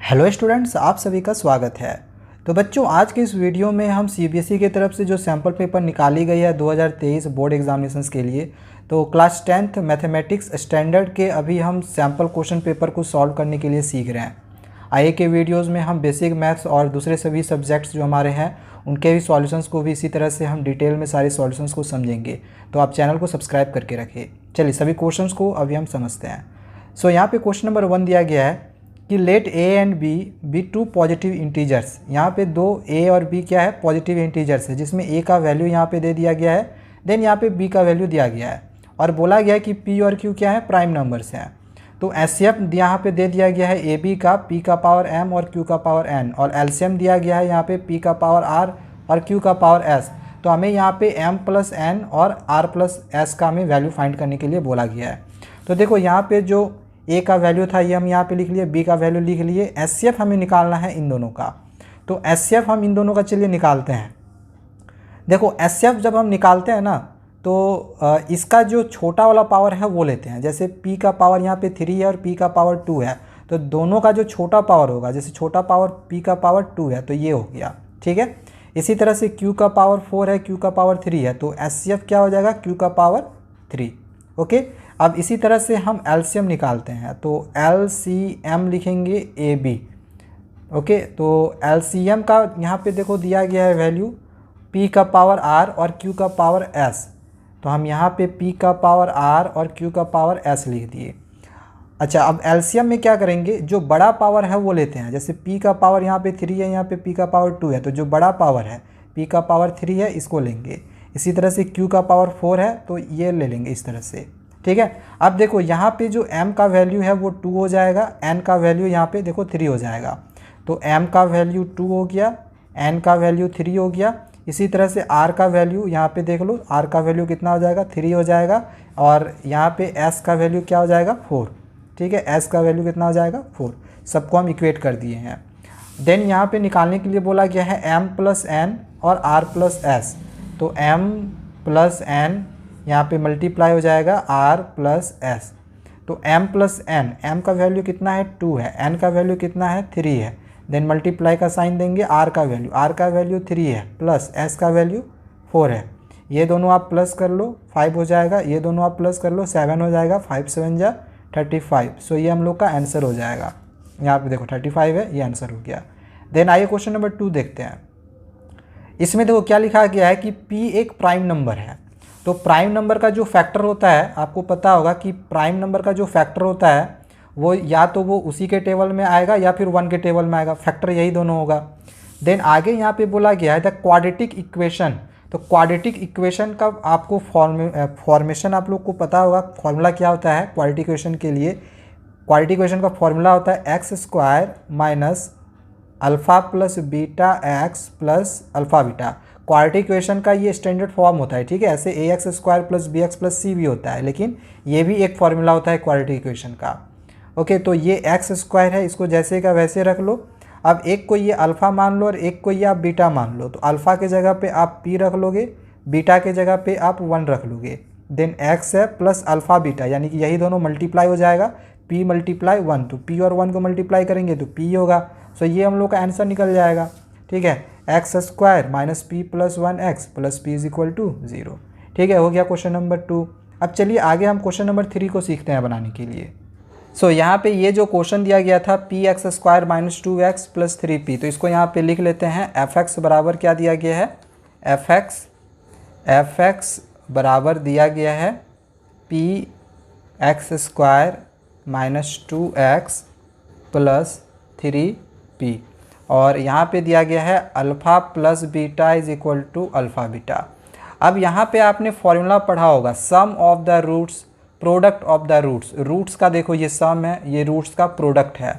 Hello students, आप सभी का स्वागत है। तो बच्चों, आज के इस वीडियो में हम सीबीएसई की तरफ से जो सैम्पल पेपर निकाली गई है 2023 बोर्ड एग्जामिनेशंस के लिए, तो क्लास 10th मैथमेटिक्स स्टैंडर्ड के अभी हम सैम्पल क्वेश्चन पेपर को सॉल्व करने के लिए सीख रहे हैं। आगे के वीडियोज़ में हम बेसिक मैथ्स और दूसरे सभी सब्जेक्ट्स जो हमारे हैं उनके भी सॉल्यूशंस को भी इसी तरह से हम डिटेल में सारे सॉल्यूशंस को समझेंगे। तो आप चैनल को सब्सक्राइब करके रखिए। चलिए सभी क्वेश्चंस को अभी हम समझते हैं। सो यहाँ पे क्वेश्चन नंबर 1 दिया गया है कि let a and b be two positive integers. यहाँ पे दो ए और बी क्या है, पॉजिटिव इंटीजर्स है, जिसमें ए का वैल्यू यहाँ पे दे दिया गया है, देन यहाँ पे बी का वैल्यू दिया गया है और बोला गया है कि पी और क्यू क्या है, प्राइम नंबर्स हैं। तो एचसीएफ यहाँ पे दे दिया गया है ए बी का पी का पावर एम और क्यू का पावर एन, और एलसीएम दिया गया है यहाँ पे पी का पावर आर और क्यू का पावर एस। तो हमें यहाँ पे एम प्लस एन और आर प्लस एस का हमें वैल्यू फाइंड करने के लिए बोला गया है। तो देखो यहाँ पे जो ए का वैल्यू था ये हम यहाँ पे लिख लिए, बी का वैल्यू लिख लिए, एचसीएफ हमें निकालना है इन दोनों का। तो एचसीएफ हम इन दोनों का चलिए निकालते हैं। देखो एचसीएफ जब हम निकालते हैं ना तो इसका जो छोटा वाला पावर है वो लेते हैं। जैसे पी का पावर यहाँ पे 3 है और पी का पावर 2 है, तो दोनों का जो छोटा पावर होगा, जैसे छोटा पावर पी का पावर 2 है तो ये हो गया, ठीक है। इसी तरह से क्यू का पावर 4 है, क्यू का पावर 3 है, तो एचसीएफ क्या हो जाएगा, क्यू का पावर 3, ओके। अब इसी तरह से हम एलसीएम निकालते हैं, तो एलसीएम लिखेंगे ए बी, ओके। तो एलसीएम का यहाँ पे देखो दिया गया है वैल्यू पी का पावर आर और क्यू का पावर एस, तो हम यहाँ पे पी का पावर आर और क्यू का पावर एस लिख दिए। अच्छा, अब एलसीएम में क्या करेंगे, जो बड़ा पावर है वो लेते हैं। जैसे पी का पावर यहाँ पे 3 है, यहाँ पे पी का पावर 2 है, तो जो बड़ा पावर है पी का पावर 3 है इसको लेंगे। इसी तरह से क्यू का पावर 4 है तो ये ले लेंगे इस तरह से, ठीक है। अब देखो यहाँ पे जो m का वैल्यू है वो 2 हो जाएगा, n का वैल्यू यहाँ पे देखो 3 हो जाएगा। तो m का वैल्यू 2 हो गया, n का वैल्यू 3 हो गया। इसी तरह से r का वैल्यू यहाँ पे देख लो, r का वैल्यू कितना हो जाएगा, 3 हो जाएगा, और यहाँ पे s का वैल्यू क्या हो जाएगा, 4, ठीक है। s का वैल्यू कितना हो जाएगा, 4। सबको हम इक्वेट कर दिए हैं। देन यहाँ पे निकालने के लिए बोला गया है m प्लस n और r प्लस s, तो m प्लस n यहाँ पे मल्टीप्लाई हो जाएगा r प्लस s। तो m प्लस n, m का वैल्यू कितना है, 2 है, n का वैल्यू कितना है, 3 है। देन मल्टीप्लाई का साइन देंगे, r का वैल्यू 3 है, प्लस s का वैल्यू 4 है। ये दोनों आप प्लस कर लो, 5 हो जाएगा, ये दोनों आप प्लस कर लो, 7 हो जाएगा, 5 7 जा 35। सो ये हम लोग का आंसर हो जाएगा। यहाँ पे देखो 35 है, ये आंसर हो गया। देन आइए क्वेश्चन नंबर 2 देखते हैं। इसमें देखो क्या लिखा गया है कि p एक प्राइम नंबर है। तो प्राइम नंबर का जो फैक्टर होता है, आपको पता होगा कि प्राइम नंबर का जो फैक्टर होता है वो या तो वो उसी के टेबल में आएगा या फिर 1 के टेबल में आएगा, फैक्टर यही दोनों होगा। देन आगे यहाँ पे बोला गया है द क्वाड्रेटिक इक्वेशन। तो क्वाड्रेटिक इक्वेशन का आपको फॉर्मेशन आप लोग को पता होगा, फॉर्मूला क्या होता है क्वाड्रेटिक इक्वेशन के लिए। क्वाड्रेटिक इक्वेशन का फॉर्मूला होता है x square minus alpha plus beta X plus alpha beta. Quadratic equation का ये स्टैंडर्ड फॉर्म होता है, ठीक है। ऐसे A X square plus B X plus C भी होता है, लेकिन ये भी एक फॉर्मूला होता है क्वाड्रेटिक इक्वेशन का, ओके। तो ये एक्स स्क्वायर है, इसको जैसे का वैसे रख लो। अब एक को ये अल्फ़ा मान लो और एक को ये आप बीटा मान लो। तो अल्फ़ा के जगह पे आप पी रख लोगे, बीटा के जगह पे आप 1 रख लोगे। देन एक्स है प्लस अल्फ़ा बीटा, यानी कि यही दोनों मल्टीप्लाई हो जाएगा, पी मल्टीप्लाई 1, तो पी और 1 को मल्टीप्लाई करेंगे तो पी होगा। सो ये हम लोग का आंसर निकल जाएगा, ठीक है। X square minus p plus 1x plus p is equal to 0, ठीक है। हो गया क्वेश्चन नंबर 2। अब चलिए आगे हम क्वेश्चन नंबर 3 को सीखते हैं बनाने के लिए। सो यहाँ पे ये जो क्वेश्चन दिया गया था P X square minus 2x plus 3p, तो इसको यहाँ पे लिख लेते हैं। fx बराबर क्या दिया गया है, fx बराबर दिया गया है P X square minus 2x plus 3p, और यहाँ पे दिया गया है alpha plus beta is equal to alpha beta. अब यहाँ पे आपने फॉर्मूला पढ़ा होगा sum of the roots product of the roots. Roots का देखो ये सम है, ये रूट्स का प्रोडक्ट है।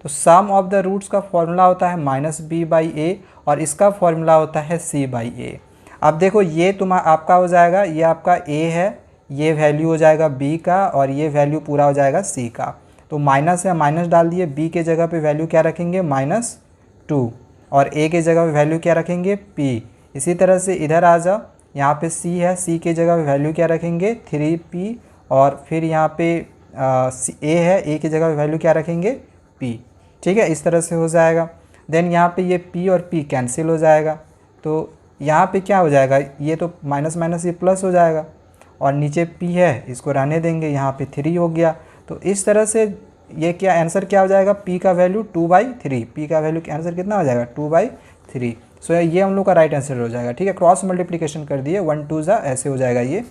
तो सम ऑफ द रूट्स का फॉर्मूला होता है माइनस बी बाई ए, और इसका फॉर्मूला होता है सी बाई ए। अब देखो ये आपका हो जाएगा, ये आपका ए है, ये वैल्यू हो जाएगा बी का, और ये वैल्यू पूरा हो जाएगा सी का। तो माइनस है, माइनस डाल दिए, बी के जगह पे वैल्यू क्या रखेंगे, -2, और a के जगह पे वैल्यू क्या रखेंगे, p। इसी तरह से इधर आ जाओ, यहाँ पे c है, c के जगह पे वैल्यू क्या रखेंगे, 3p, और फिर यहाँ पे a है, a की जगह पे वैल्यू क्या रखेंगे, p, ठीक है, इस तरह से हो जाएगा। देन यहाँ पे ये p और p कैंसिल हो जाएगा, तो यहाँ पे क्या हो जाएगा, ये तो माइनस माइनस ये प्लस हो जाएगा, और नीचे p है इसको रहने देंगे, यहाँ पे 3 हो गया। तो इस तरह से ये क्या आंसर क्या हो जाएगा, p का वैल्यू 2/3, p का वैल्यू आंसर कितना हो जाएगा 2/3। सो ये हम लोग का राइट आंसर हो जाएगा। ठीक है, क्रॉस मल्टीप्लिकेशन कर दिए, 1 2 जा ऐसे हो जाएगा, ये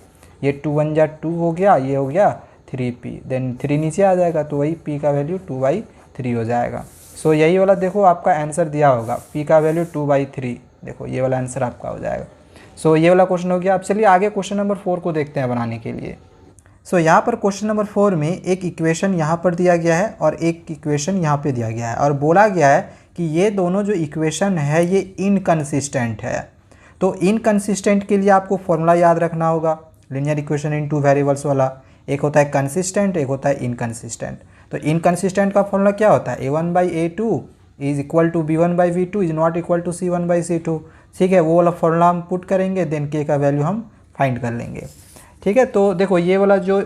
2 1 जा 2 हो गया, ये हो गया 3p, देन 3 नीचे आ जाएगा, तो वही p का वैल्यू 2/3 हो जाएगा। सो यही वाला देखो आपका आंसर दिया होगा, p का वैल्यू 2/3, देखो ये वाला आंसर आपका हो जाएगा। सो ये वाला क्वेश्चन हो गया। अब चलिए आगे क्वेश्चन नंबर 4 को देखते हैं बनाने के लिए। सो यहाँ पर क्वेश्चन नंबर 4 में एक इक्वेशन यहाँ पर दिया गया है और एक इक्वेशन यहाँ पे दिया गया है, और बोला गया है कि ये दोनों जो इक्वेशन है ये इनकंसिस्टेंट है। तो इनकंसिस्टेंट के लिए आपको फॉर्मूला याद रखना होगा, linear equation in two variables वाला। एक होता है कंसिस्टेंट, एक होता है इनकंसिस्टेंट। तो इनकंसिस्टेंट का फॉर्मूला क्या होता है, a1/a2 is equal to b1/b2 is not equal to c1/c2। ठीक है, वो वाला फॉर्मूला हम पुट करेंगे, देन k का वैल्यू हम फाइंड कर लेंगे। ठीक है, तो देखो ये वाला जो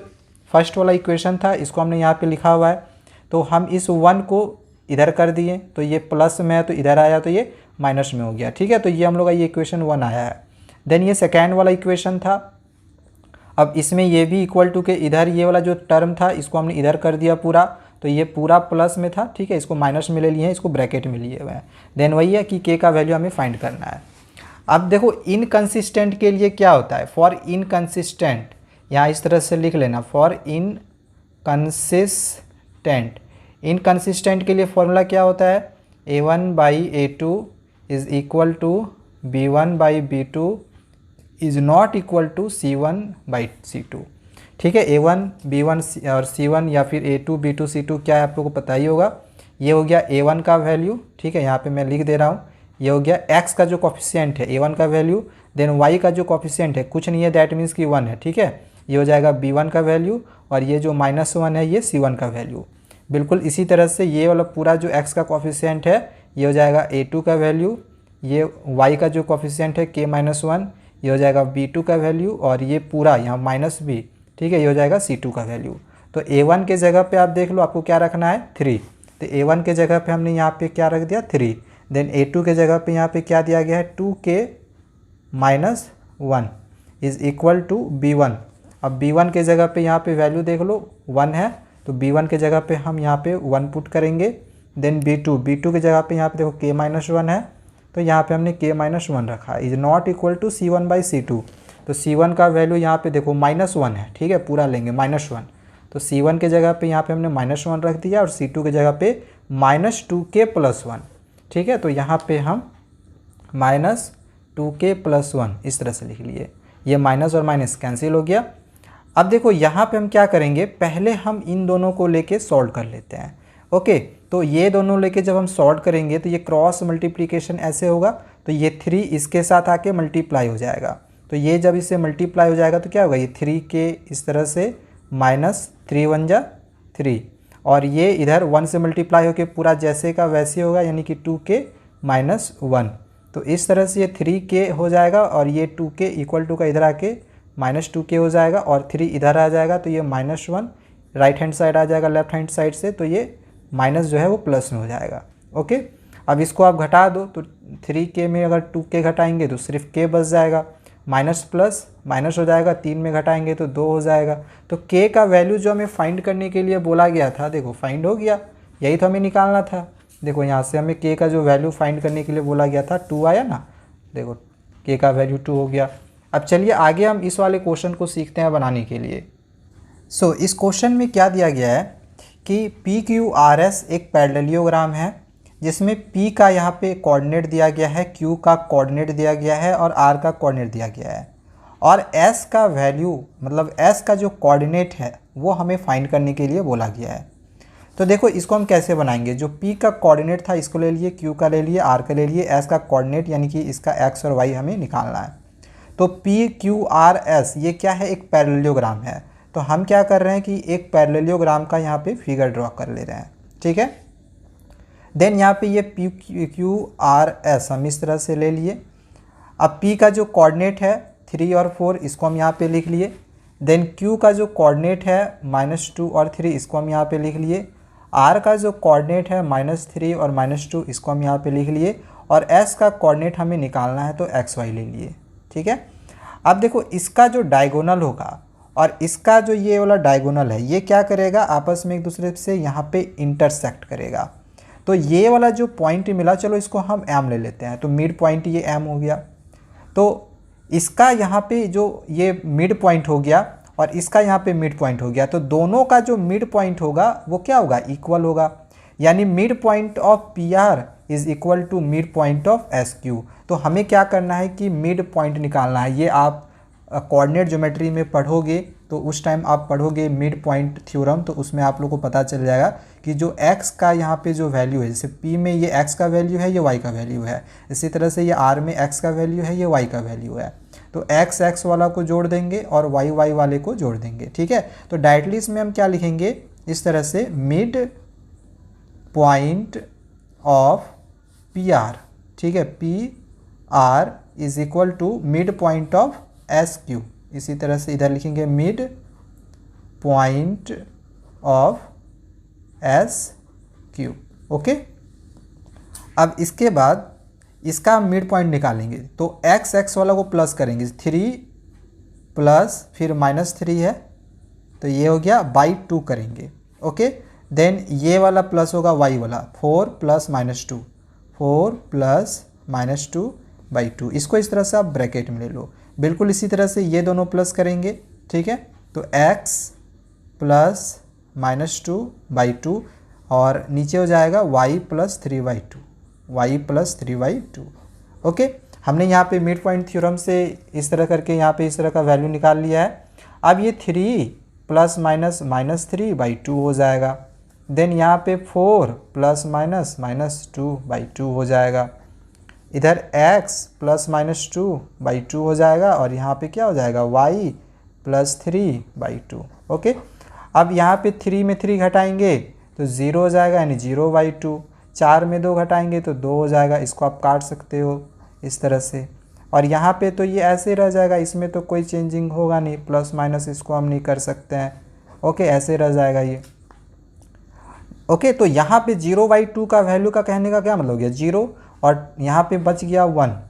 फर्स्ट वाला इक्वेशन था इसको हमने यहाँ पे लिखा हुआ है, तो हम इस 1 को इधर कर दिए, तो ये प्लस में है तो इधर आया, तो ये माइनस में हो गया। ठीक है, तो ये हम लोग का ये इक्वेशन 1 आया है। देन ये सेकेंड वाला इक्वेशन था, अब इसमें ये भी इक्वल टू के इधर ये वाला जो टर्म था इसको हमने इधर कर दिया पूरा, तो ये पूरा प्लस में था। ठीक है, इसको माइनस में ले लिए हैं, इसको ब्रैकेट में लिए हुए हैं। देन वही है कि k का वैल्यू हमें फाइंड करना है। अब देखो इनकंसिस्टेंट के लिए क्या होता है, फॉर इनकंसिस्टेंट यहाँ इस तरह से लिख लेना, फॉर इनकंसिस्टेंट। इनकंसिस्टेंट के लिए फॉर्मूला क्या होता है, a1/a2 is equal to b1/b2 is not equal to c1/c2। ठीक है, a1 b1 और c1 या फिर a2 b2 c2 क्या है आप लोगों को पता ही होगा। ये हो गया a1 का वैल्यू, ठीक है, यहाँ पे मैं लिख दे रहा हूँ। ये हो गया x का जो कॉफिशिएंट है a1 का वैल्यू, देन y का जो कॉफिशिएंट है कुछ नहीं है, दैट मीन्स कि 1 है। ठीक है, ये हो जाएगा b1 का वैल्यू, और ये जो -1 है ये c1 का वैल्यू। बिल्कुल इसी तरह से ये वाला पूरा जो x का कॉफिशिएंट है ये हो जाएगा a2 का वैल्यू, ये y का जो कॉफिशिएंट है k-1 ये हो जाएगा b2 का वैल्यू, और ये पूरा यहाँ -b, ठीक है, ये हो जाएगा c2 का वैल्यू। तो a1 के जगह पे आप देख लो आपको क्या रखना है 3, तो a1 के जगह पे हमने यहाँ पे क्या रख दिया 3। देन a2 के जगह पे यहाँ पे क्या दिया गया है 2k-1 is equal to b1। अब b1 के जगह पे यहाँ पे वैल्यू देख लो 1 है, तो b1 के जगह पे हम यहाँ पे 1 पुट करेंगे। देन b2 के जगह पे यहाँ पे देखो k-1 है, तो यहाँ पे हमने k-1 रखा is not equal to c1/c2। तो c1 का वैल्यू यहाँ पे देखो -1 है, ठीक है, पूरा लेंगे -1, तो c1 के जगह पे यहाँ पे हमने -1 रख दिया, और c2 के जगह पे -2k+1। ठीक है, तो यहाँ पे हम -2k+1 इस तरह से लिख लिए, ये माइनस और माइनस कैंसिल हो गया। अब देखो यहाँ पे हम क्या करेंगे, पहले हम इन दोनों को लेके सॉल्व कर लेते हैं। ओके, तो ये दोनों लेके जब हम सॉल्व करेंगे तो ये क्रॉस मल्टीप्लिकेशन ऐसे होगा, तो ये 3 इसके साथ आके मल्टीप्लाई हो जाएगा, तो ये जब इससे मल्टीप्लाई हो जाएगा तो क्या होगा, ये 3k इस तरह से -3 1 जा 3, और ये इधर 1 से मल्टीप्लाई होके पूरा जैसे का वैसे होगा, यानी कि 2k-1। तो इस तरह से ये 3k हो जाएगा, और ये 2k इक्वल टू का इधर आके -2k हो जाएगा, और 3 इधर आ जाएगा, तो ये -1 राइट हैंड साइड आ जाएगा लेफ्ट हैंड साइड से, तो ये माइनस जो है वो प्लस में हो जाएगा। ओके, अब इसको आप घटा दो, तो 3k में अगर 2k घटाएंगे तो सिर्फ k बच जाएगा, माइनस प्लस माइनस हो जाएगा, 3 में घटाएंगे तो 2 हो जाएगा। तो k का वैल्यू जो हमें फाइंड करने के लिए बोला गया था, देखो फाइंड हो गया, यही तो हमें निकालना था। देखो यहाँ से हमें k का जो वैल्यू फाइंड करने के लिए बोला गया था 2 आया ना, देखो k का वैल्यू 2 हो गया। अब चलिए आगे हम इस वाले क्वेश्चन को सीखते हैं बनाने के लिए। सो इस क्वेश्चन में क्या दिया गया है कि PQRS एक पैरेललोग्राम है, जिसमें P का यहाँ पे कोऑर्डिनेट दिया गया है, Q का कोऑर्डिनेट दिया गया है, और R का कोऑर्डिनेट दिया गया है, और S का वैल्यू मतलब S का जो कोऑर्डिनेट है वो हमें फाइंड करने के लिए बोला गया है। तो देखो इसको हम कैसे बनाएंगे, जो P का कोऑर्डिनेट था इसको ले लिए, Q का ले लिए, R का ले लिए, S का कोऑर्डिनेट यानी कि इसका X और Y हमें निकालना है। तो PQRS ये क्या है, एक पैरेललोग्राम है। तो हम क्या कर रहे हैं कि एक पैरेललोग्राम का यहाँ पे फिगर ड्रॉ कर ले रहे हैं, ठीक है। देन यहाँ पे ये PQRS हम इस तरह से ले लिए। अब P का जो कोऑर्डिनेट है 3 और 4 इसको हम यहाँ पे लिख लिए। देन Q का जो कोऑर्डिनेट है -2 और 3 इसको हम यहाँ पे लिख लिए। आर का जो कोऑर्डिनेट है -3 और -2 इसको हम यहाँ पे लिख लिए, और एस का कोऑर्डिनेट हमें निकालना है तो एक्स वाई ले लिए। ठीक है, अब देखो इसका जो डायगोनल होगा और इसका जो ये वाला डायगोनल है ये क्या करेगा, आपस में एक दूसरे से यहाँ पे इंटरसेक्ट करेगा। तो ये वाला जो पॉइंट मिला, चलो इसको हम एम ले लेते हैं, तो मिड पॉइंट ये एम हो गया। तो इसका यहाँ पे जो ये मिड पॉइंट हो गया और इसका यहाँ पे मिड पॉइंट हो गया, तो दोनों का जो मिड पॉइंट होगा वो क्या होगा, इक्वल होगा। यानी mid point of P R is equal to mid point of S Q. तो हमें क्या करना है कि मिड पॉइंट निकालना है। ये आप कोऑर्डिनेट ज्योमेट्री में पढ़ोगे तो उस टाइम आप पढ़ोगे मिड पॉइंट थ्योरम, तो उसमें आप लोगों को पता चल जाएगा कि जो x का यहाँ पे जो वैल्यू है, जैसे p में ये x का वैल्यू है, ये y का वैल्यू है, इसी तरह से ये r में x का वैल्यू है, ये y का वैल्यू है। तो x x वाला को जोड़ देंगे और y y वाले को जोड़ देंगे। ठीक है, तो डायरेक्टली इसमें हम क्या लिखेंगे, इस तरह से mid point of P R. ठीक है, P R is equal to mid point of S Q. इसी तरह से इधर लिखेंगे mid point of S Q. Okay, अब इसके बाद इसका मिड पॉइंट निकालेंगे, तो एक्स एक्स वाला को प्लस करेंगे, 3 प्लस फिर -3 है तो ये हो गया बाई 2 करेंगे। ओके, देन ये वाला प्लस होगा y वाला, 4 प्लस -2, 4 प्लस -2 बाई 2। इसको इस तरह से आप ब्रैकेट में ले लो। बिल्कुल इसी तरह से ये दोनों प्लस करेंगे। ठीक है, तो x प्लस -2 बाई 2 और नीचे हो जाएगा y plus 3 by 2, y plus 3 by 2। Okay, हमने यहाँ पे मिड पॉइंट थ्योरम से इस तरह करके यहाँ पे इस तरह का वैल्यू निकाल लिया है। अब ये 3 प्लस माइनस -3 बाई 2 हो जाएगा। देन यहाँ पे 4 प्लस माइनस -2 बाई 2 हो जाएगा। इधर x प्लस -2 बाई 2 हो जाएगा और यहाँ पे क्या हो जाएगा, y प्लस 3 बाई 2। ओके, अब यहाँ पे 3 में 3 घटाएंगे तो 0 हो जाएगा, यानी 0 बाई 2। 4 में 2 घटाएंगे तो 2 हो जाएगा। इसको आप काट सकते हो इस तरह से, और यहाँ पे तो ये ऐसे रह जाएगा, इसमें तो कोई चेंजिंग होगा नहीं, प्लस माइनस इसको हम नहीं कर सकते हैं। ओके, ऐसे रह जाएगा ये। ओके, तो यहाँ पे 0/2 का वैल्यू का कहने का क्या मतलब हो गया, 0, और यहाँ पे बच गया 1,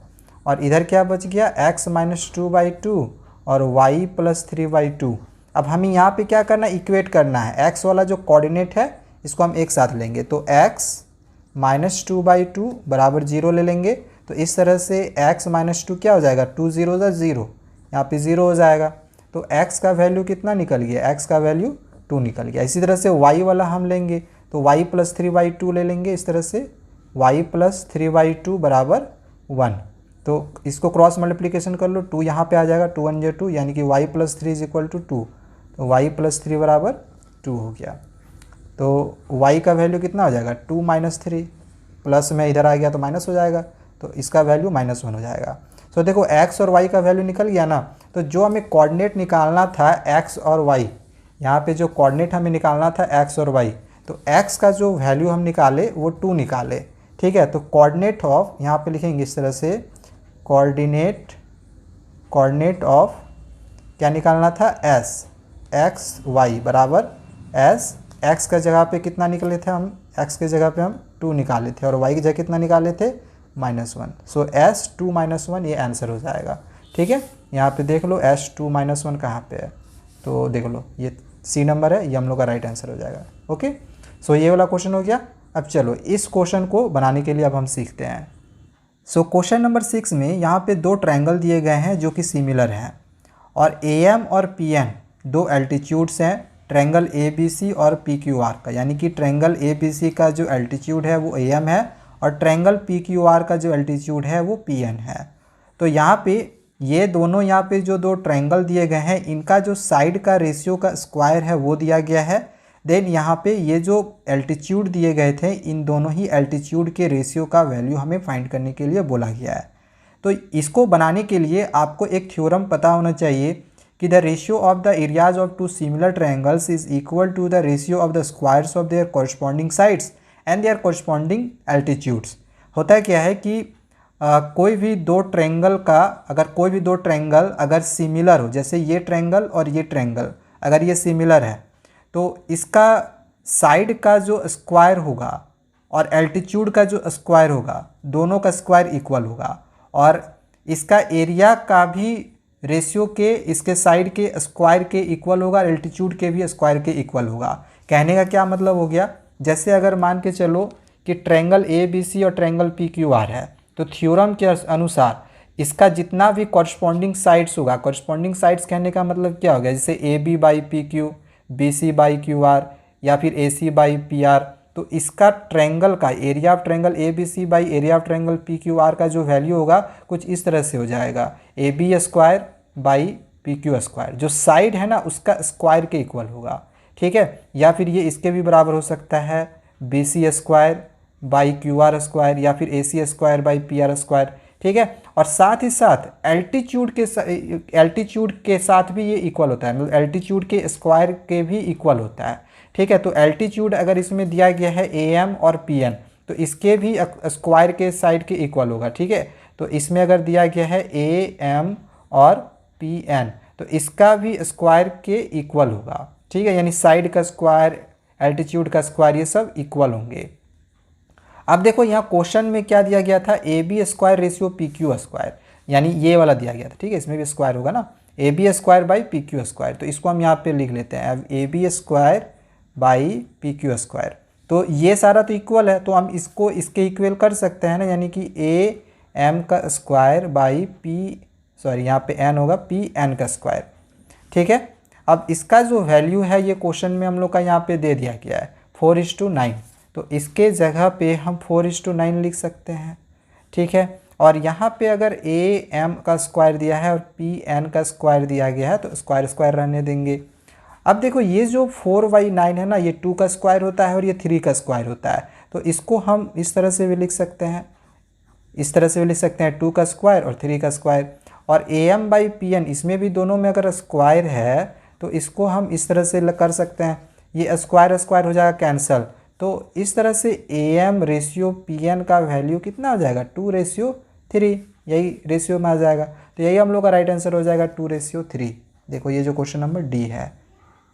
और इधर क्या बच गया, x - 2/2 और y प्लस 3/2। अब हमें यहाँ पे क्या करना है, इक्वेट करना है। x वाला जो कोऑर्डिनेट है इसको हम एक साथ लेंगे, तो x - 2/2 बराबर 0 ले लेंगे। तो इस तरह से x - 2 क्या हो जाएगा, 2 0 0, यहाँ पे 0 हो जाएगा। तो x का वैल्यू कितना निकल गया, x का वैल्यू 2 निकल गया। इसी तरह से y वाला हम लेंगे, तो y प्लस 3/2 ले लेंगे। इस तरह से y प्लस 3/2 बराबर 1। तो इसको क्रॉस मल्टीप्लिकेशन कर लो, 2 यहाँ पे आ जाएगा, 2 1 2, यानी कि y plus 3 is equal to 2। तो y प्लस 3 बराबर 2 हो गया। तो y का वैल्यू कितना हो जाएगा, 2 - 3, प्लस में इधर आ गया तो माइनस हो जाएगा, तो इसका वैल्यू -1 हो जाएगा। सो देखो x और y का वैल्यू निकल गया ना। तो जो हमें कोऑर्डिनेट निकालना था x और y, यहाँ पे जो कोऑर्डिनेट हमें निकालना था x और y, तो x का जो वैल्यू हम निकाले वो 2 निकाले। ठीक है, तो कोऑर्डिनेट ऑफ यहाँ पे लिखेंगे इस तरह से, कोऑर्डिनेट ऑफ क्या निकालना था, s, x y बराबर s। x का जगह पे कितना निकले थे हम, x के जगह पे हम 2 निकाले थे, और y की जगह कितना निकाले थे, -1। सो s 2 - 1 ये आंसर हो जाएगा। ठीक है, यहाँ पे देख लो s 2 - 1 कहाँ पे है, तो देख लो ये C नंबर है, ये हम लोग का राइट आंसर हो जाएगा। ओके, सो ये वाला क्वेश्चन हो गया। अब चलो इस क्वेश्चन को बनाने के लिए अब हम सीखते हैं। सो क्वेश्चन नंबर 6 में यहाँ पे 2 ट्रायंगल दिए गए हैं जो कि सिमिलर हैं, और AM और PN 2 एल्टीट्यूड्स हैं, ट्रायंगल ABC और PQR का। यानी कि ट्रायंगल ABC का जो एल्टीट्यूड है वो AM है, और ट्रायंगल PQR का जो एल्टीट्यूड है वो PN है। तो यहाँ पे ये दोनों, यहाँ पे जो 2 ट्रायंगल दिए गए हैं, इनका जो साइड का रेशियो का स्क्वायर है वो दिया गया है। देन यहाँ पे ये जो एल्टीट्यूड दिए गए थे, इन दोनों ही एल्टीट्यूड के रेशियो का वैल्यू हमें फाइंड करने के लिए बोला गया है। तो इसको बनाने के लिए आपको एक थ्योरम पता होना चाहिए कि the ratio of the areas of 2 similar triangles is equal to the ratio of the squares of their corresponding sides and their corresponding altitudes. होता क्या है कि कोई भी 2 ट्रायंगल का, अगर कोई भी 2 ट्रायंगल अगर सिमिलर हो, जैसे ये ट्रायंगल और ये ट्रायंगल अगर ये सिमिलर है, तो इसका साइड का जो स्क्वायर होगा और एल्टीट्यूड का जो स्क्वायर होगा, दोनों का स्क्वायर इक्वल होगा, और इसका एरिया का भी रेशियो के इसके साइड के स्क्वायर के इक्वल होगा, एल्टीट्यूड के भी स्क्वायर के इक्वल होगा। कहने का क्या मतलब हो गया, जैसे अगर मान के चलो कि ट्रायंगल ए बी सी और ट्रायंगल पी क्यू आर है, तो थ्योरम के अनुसार इसका जितना भी कॉरस्पॉन्डिंग साइड्स होगा, कॉरस्पॉन्डिंग साइड्स कहने का मतलब क्या हो गया, जैसे A B by P Q, B C by Q R, या फिर A C by P R, तो इसका ट्रायंगल का area of triangle A B C by area of triangle P Q R का जो वैल्यू होगा कुछ इस तरह से हो जाएगा, A B square by P Q square, जो साइड है ना उसका स्क्वायर के इक्वल होगा। ठीक है, या फिर ये इसके भी बराबर हो सकता है, B C square by Q R square, या फिर A C square by P R square. ठीक है, और साथ ही साथ एल्टीट्यूड के साथ भी ये इक्वल होता है, मतलब एल्टीट्यूड के स्क्वायर के भी इक्वल होता है। ठीक है, तो एल्टीट्यूड अगर इसमें दिया गया है ए एम और पी एन, तो इसके भी स्क्वायर के साइड के इक्वल होगा। ठीक है, तो इसमें अगर दिया गया है ए एम और पी एन, तो इसका भी स्क्वायर के इक्वल होगा। ठीक है, यानी साइड का स्क्वायर, एल्टीट्यूड का स्क्वायर, ये सब इक्वल होंगे। अब देखो यहाँ क्वेश्चन में क्या दिया गया था, A B square ratio P Q square, यानी ये वाला दिया गया था। ठीक है, इसमें भी स्क्वायर होगा ना, A B square by P Q square, तो इसको हम यहाँ पे लिख लेते हैं, अब A B square by P Q square. तो ये सारा तो इक्वल है, तो हम इसको इसके इक्वल कर सकते हैं ना, यानी कि ए एम का स्क्वायर बाई पी, सॉरी यहाँ पे एन होगा, पी एन का स्क्वायर। ठीक है, अब इसका जो वैल्यू है ये क्वेश्चन में हम लोग का यहाँ पे दे दिया गया है 4:9, तो इसके जगह पे हम 4:9 लिख सकते हैं। ठीक है, और यहाँ पे अगर ए एम का स्क्वायर दिया है और पी एन का स्क्वायर दिया गया है, तो स्क्वायर स्क्वायर रहने देंगे। अब देखो ये जो 4/9 है ना, ये 2 का स्क्वायर होता है और ये 3 का स्क्वायर होता है, तो इसको हम इस तरह से भी लिख सकते हैं, इस तरह से भी लिख सकते हैं, 2 का स्क्वायर और 3 का स्क्वायर। और A M by P N, इसमें भी दोनों में अगर स्क्वायर है तो इसको हम इस तरह से कर सकते हैं, ये स्क्वायर स्क्वायर हो जाएगा कैंसल, तो इस तरह से A M ratio P N का वैल्यू कितना हो जाएगा, 2:3, यही रेशियो में आ जाएगा। तो यही हम लोग का राइट आंसर हो जाएगा 2:3। देखो ये जो क्वेश्चन नंबर डी है,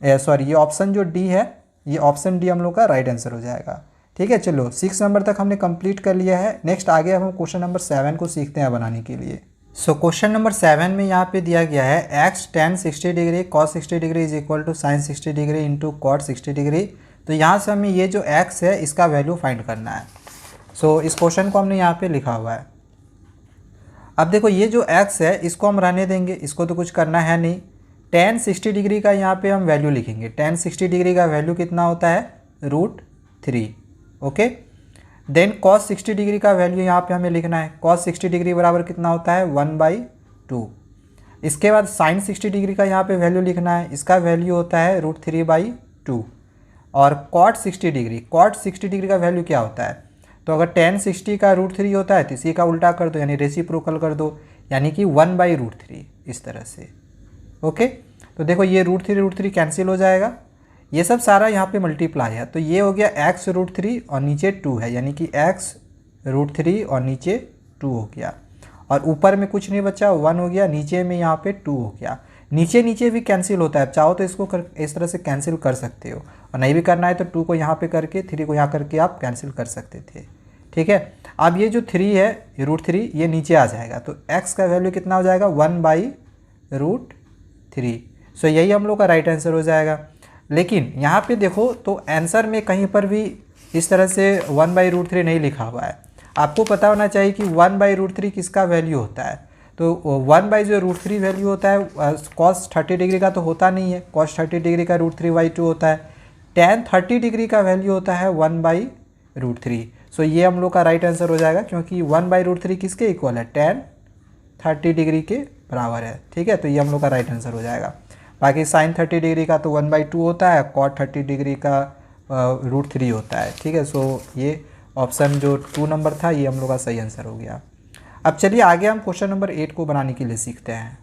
सॉरी ये ऑप्शन जो डी है, ये ऑप्शन डी हम लोग का राइट आंसर हो जाएगा। ठीक है, चलो 6 नंबर तक हमने कंप्लीट कर लिया है। नेक्स्ट आगे अब हम क्वेश्चन नंबर 7 को सीखते हैं बनाने के लिए। सो क्वेश्चन नंबर 7 में यहाँ पे दिया गया है x tan 60 degree cos 60 degree is equal to sin 60 degree into cot 60 degree. तो यहाँ से हमें ये जो x है इसका वैल्यू फाइंड करना है। सो इस क्वेश्चन को हमने यहाँ पे लिखा हुआ है। अब देखो ये जो x है इसको हम रहने देंगे, इसको तो कुछ करना है नहीं। tan 60 डिग्री का यहाँ पे हम वैल्यू लिखेंगे। tan 60 डिग्री का वैल्यू कितना होता है, √3। ओके, देन cos 60 डिग्री का वैल्यू यहाँ पे हमें लिखना है। cos 60 डिग्री बराबर कितना होता है, 1/2। इसके बाद sin 60 डिग्री का यहाँ पे वैल्यू लिखना है, इसका वैल्यू होता है √3/2। और cot 60 डिग्री का वैल्यू क्या होता है, तो अगर tan 60 का √3 होता है तो इसी का उल्टा कर दो, यानी रेसिप्रोकल कर दो, यानी कि 1/√3 इस तरह से। ओके, तो देखो ये √3 कैंसिल हो जाएगा, ये सब सारा यहाँ पे मल्टीप्लाई है, तो ये हो गया x √3 और नीचे 2 है, यानी कि x √3 और नीचे 2 हो गया, और ऊपर में कुछ नहीं बचा, 1 हो गया, नीचे में यहाँ पे 2 हो गया। नीचे नीचे भी कैंसिल होता है, चाहो तो इसको इस तरह से कैंसिल कर सकते हो, और नहीं भी करना है तो 2 को यहाँ पे करके 3 को यहाँ करके आप कैंसिल कर सकते थे। ठीक है, अब ये जो 3 है √3 ये नीचे आ जाएगा, तो x का वैल्यू कितना हो जाएगा, 1/√3। सो यही हम लोग का राइट आंसर हो जाएगा। लेकिन यहाँ पे देखो तो आंसर में कहीं पर भी इस तरह से 1/√3 नहीं लिखा हुआ है। आपको पता होना चाहिए कि 1/√3 किसका वैल्यू होता है, तो 1/√3 वैल्यू होता है cos 30 डिग्री का तो होता नहीं है, cos 30 डिग्री का √3/2 होता है। tan 30 डिग्री का वैल्यू होता है 1/√3। सो ये हम लोग का राइट आंसर हो जाएगा, क्योंकि 1/√3 किसके इक्वल है, tan 30 डिग्री के बराबर है। ठीक है, तो ये हम लोग का राइट आंसर हो जाएगा। बाकी sin 30 डिग्री का तो 1/2 होता है, cot 30 डिग्री का √3 होता है। ठीक है, सो ये ऑप्शन जो 2 नंबर था ये हम लोग का सही आंसर हो गया। अब चलिए आगे हम क्वेश्चन नंबर 8 को बनाने के लिए सीखते हैं।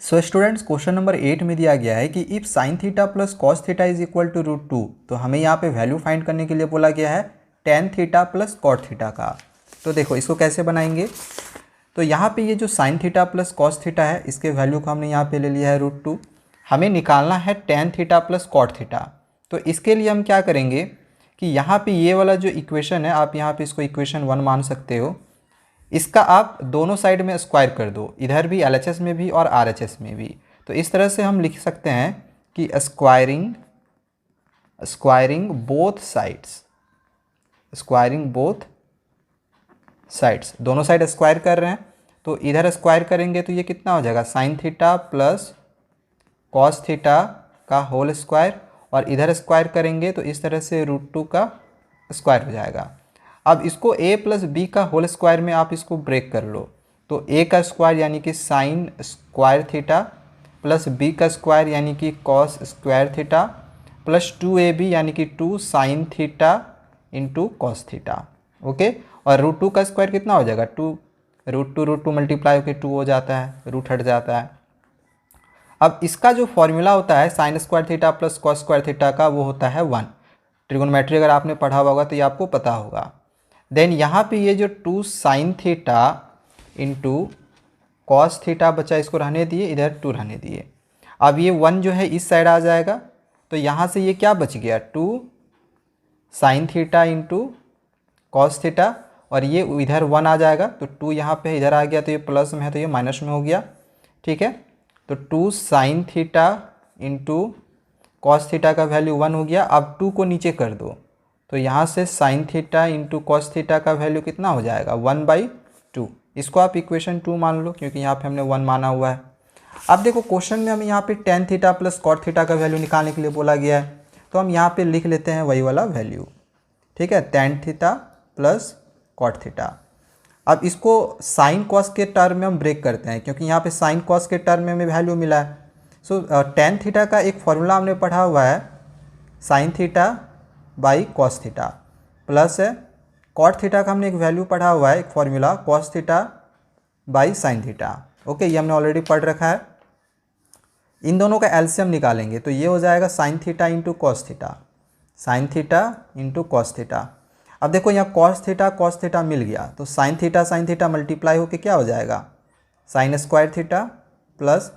सो स्टूडेंट्स, क्वेश्चन नंबर 8 में दिया गया है कि if sin theta plus cos theta is equal to √2, तो हमें यहाँ पे वैल्यू फाइंड करने के लिए बोला गया है tan theta plus cot theta का। तो देखो इसको कैसे बनाएंगे, तो यहाँ पे ये जो sin theta plus cos theta है इसके वैल्यू को हमने यहाँ पे ले लिया है √2। हमें निकालना है tan theta plus cot theta, तो इसके लिए हम क्या करेंगे कि यहाँ पे ये वाला जो इक्वेशन है, आप यहाँ पे इसको इक्वेशन 1 मान सकते हो, इसका आप दोनों साइड में स्क्वायर कर दो, इधर भी LHS में भी और RHS में भी। तो इस तरह से हम लिख सकते हैं कि स्क्वायरिंग बोथ साइड्स, दोनों साइड स्क्वायर कर रहे हैं, तो इधर स्क्वायर करेंगे तो ये कितना हो जाएगा, sine theta plus cos theta का होल स्क्वायर, और इधर स्क्वायर करेंगे तो इस तरह से √2 का स्क्वायर हो जाएगा। अब इसको a प्लस बी का होल स्क्वायर में आप इसको ब्रेक कर लो, तो a का स्क्वायर यानी कि sign square theta plus b का स्क्वायर यानी कि cos square theta plus 2ab यानी कि 2 sine theta into cos theta. Okay, और √2 का स्क्वायर कितना हो जाएगा, 2 √2 मल्टीप्लाई होकर 2 हो जाता है, रूट हट जाता है। अब इसका जो फॉर्मूला होता है sine square theta plus cos square theta का, वो होता है 1। ट्रिगोनोमेट्री अगर आपने पढ़ा होगा तो ये आपको पता होगा। देन यहाँ पे ये जो 2 sine theta into cos theta बचा, इसको रहने दिए, इधर 2 रहने दिए। अब ये 1 जो है इस साइड आ जाएगा, तो यहाँ से ये क्या बच गया, 2 sine theta into cos theta, और ये इधर 1 आ जाएगा, तो 2 यहाँ पे इधर आ गया, तो ये प्लस में है तो ये माइनस में हो गया। ठीक है, तो 2 sine theta into cos theta का वैल्यू 1 हो गया। अब 2 को नीचे कर दो, तो यहाँ से sine theta into cos theta का वैल्यू कितना हो जाएगा, 1/2। इसको आप इक्वेशन 2 मान लो, क्योंकि यहाँ पे हमने 1 माना हुआ है। अब देखो क्वेश्चन में हमें यहाँ पे tan theta plus cot theta का वैल्यू निकालने के लिए बोला गया है, तो हम यहाँ पे लिख लेते हैं वही वाला वैल्यू। ठीक है, tan theta plus cot theta. अब इसको साइन कॉस के टर्म में हम ब्रेक करते हैं, क्योंकि यहाँ पे साइन कॉस के टर्म में हमें वैल्यू मिला है। सो टेन थीटा का एक फॉर्मूला हमने पढ़ा हुआ है, sine theta by cos theta, plus है कॉट थीटा का हमने एक वैल्यू पढ़ा हुआ है, एक formula cos theta by sine theta. Okay, ये हमने ऑलरेडी पढ़ रखा है। इन दोनों का एलसीएम निकालेंगे तो ये हो जाएगा sine theta into cos theta, sine theta into cos theta. अब देखो यहाँ कॉस थीटा मिल गया, तो साइन थीटा मल्टीप्लाई होके क्या हो जाएगा, साइन स्क्वायर थीटा प्लस,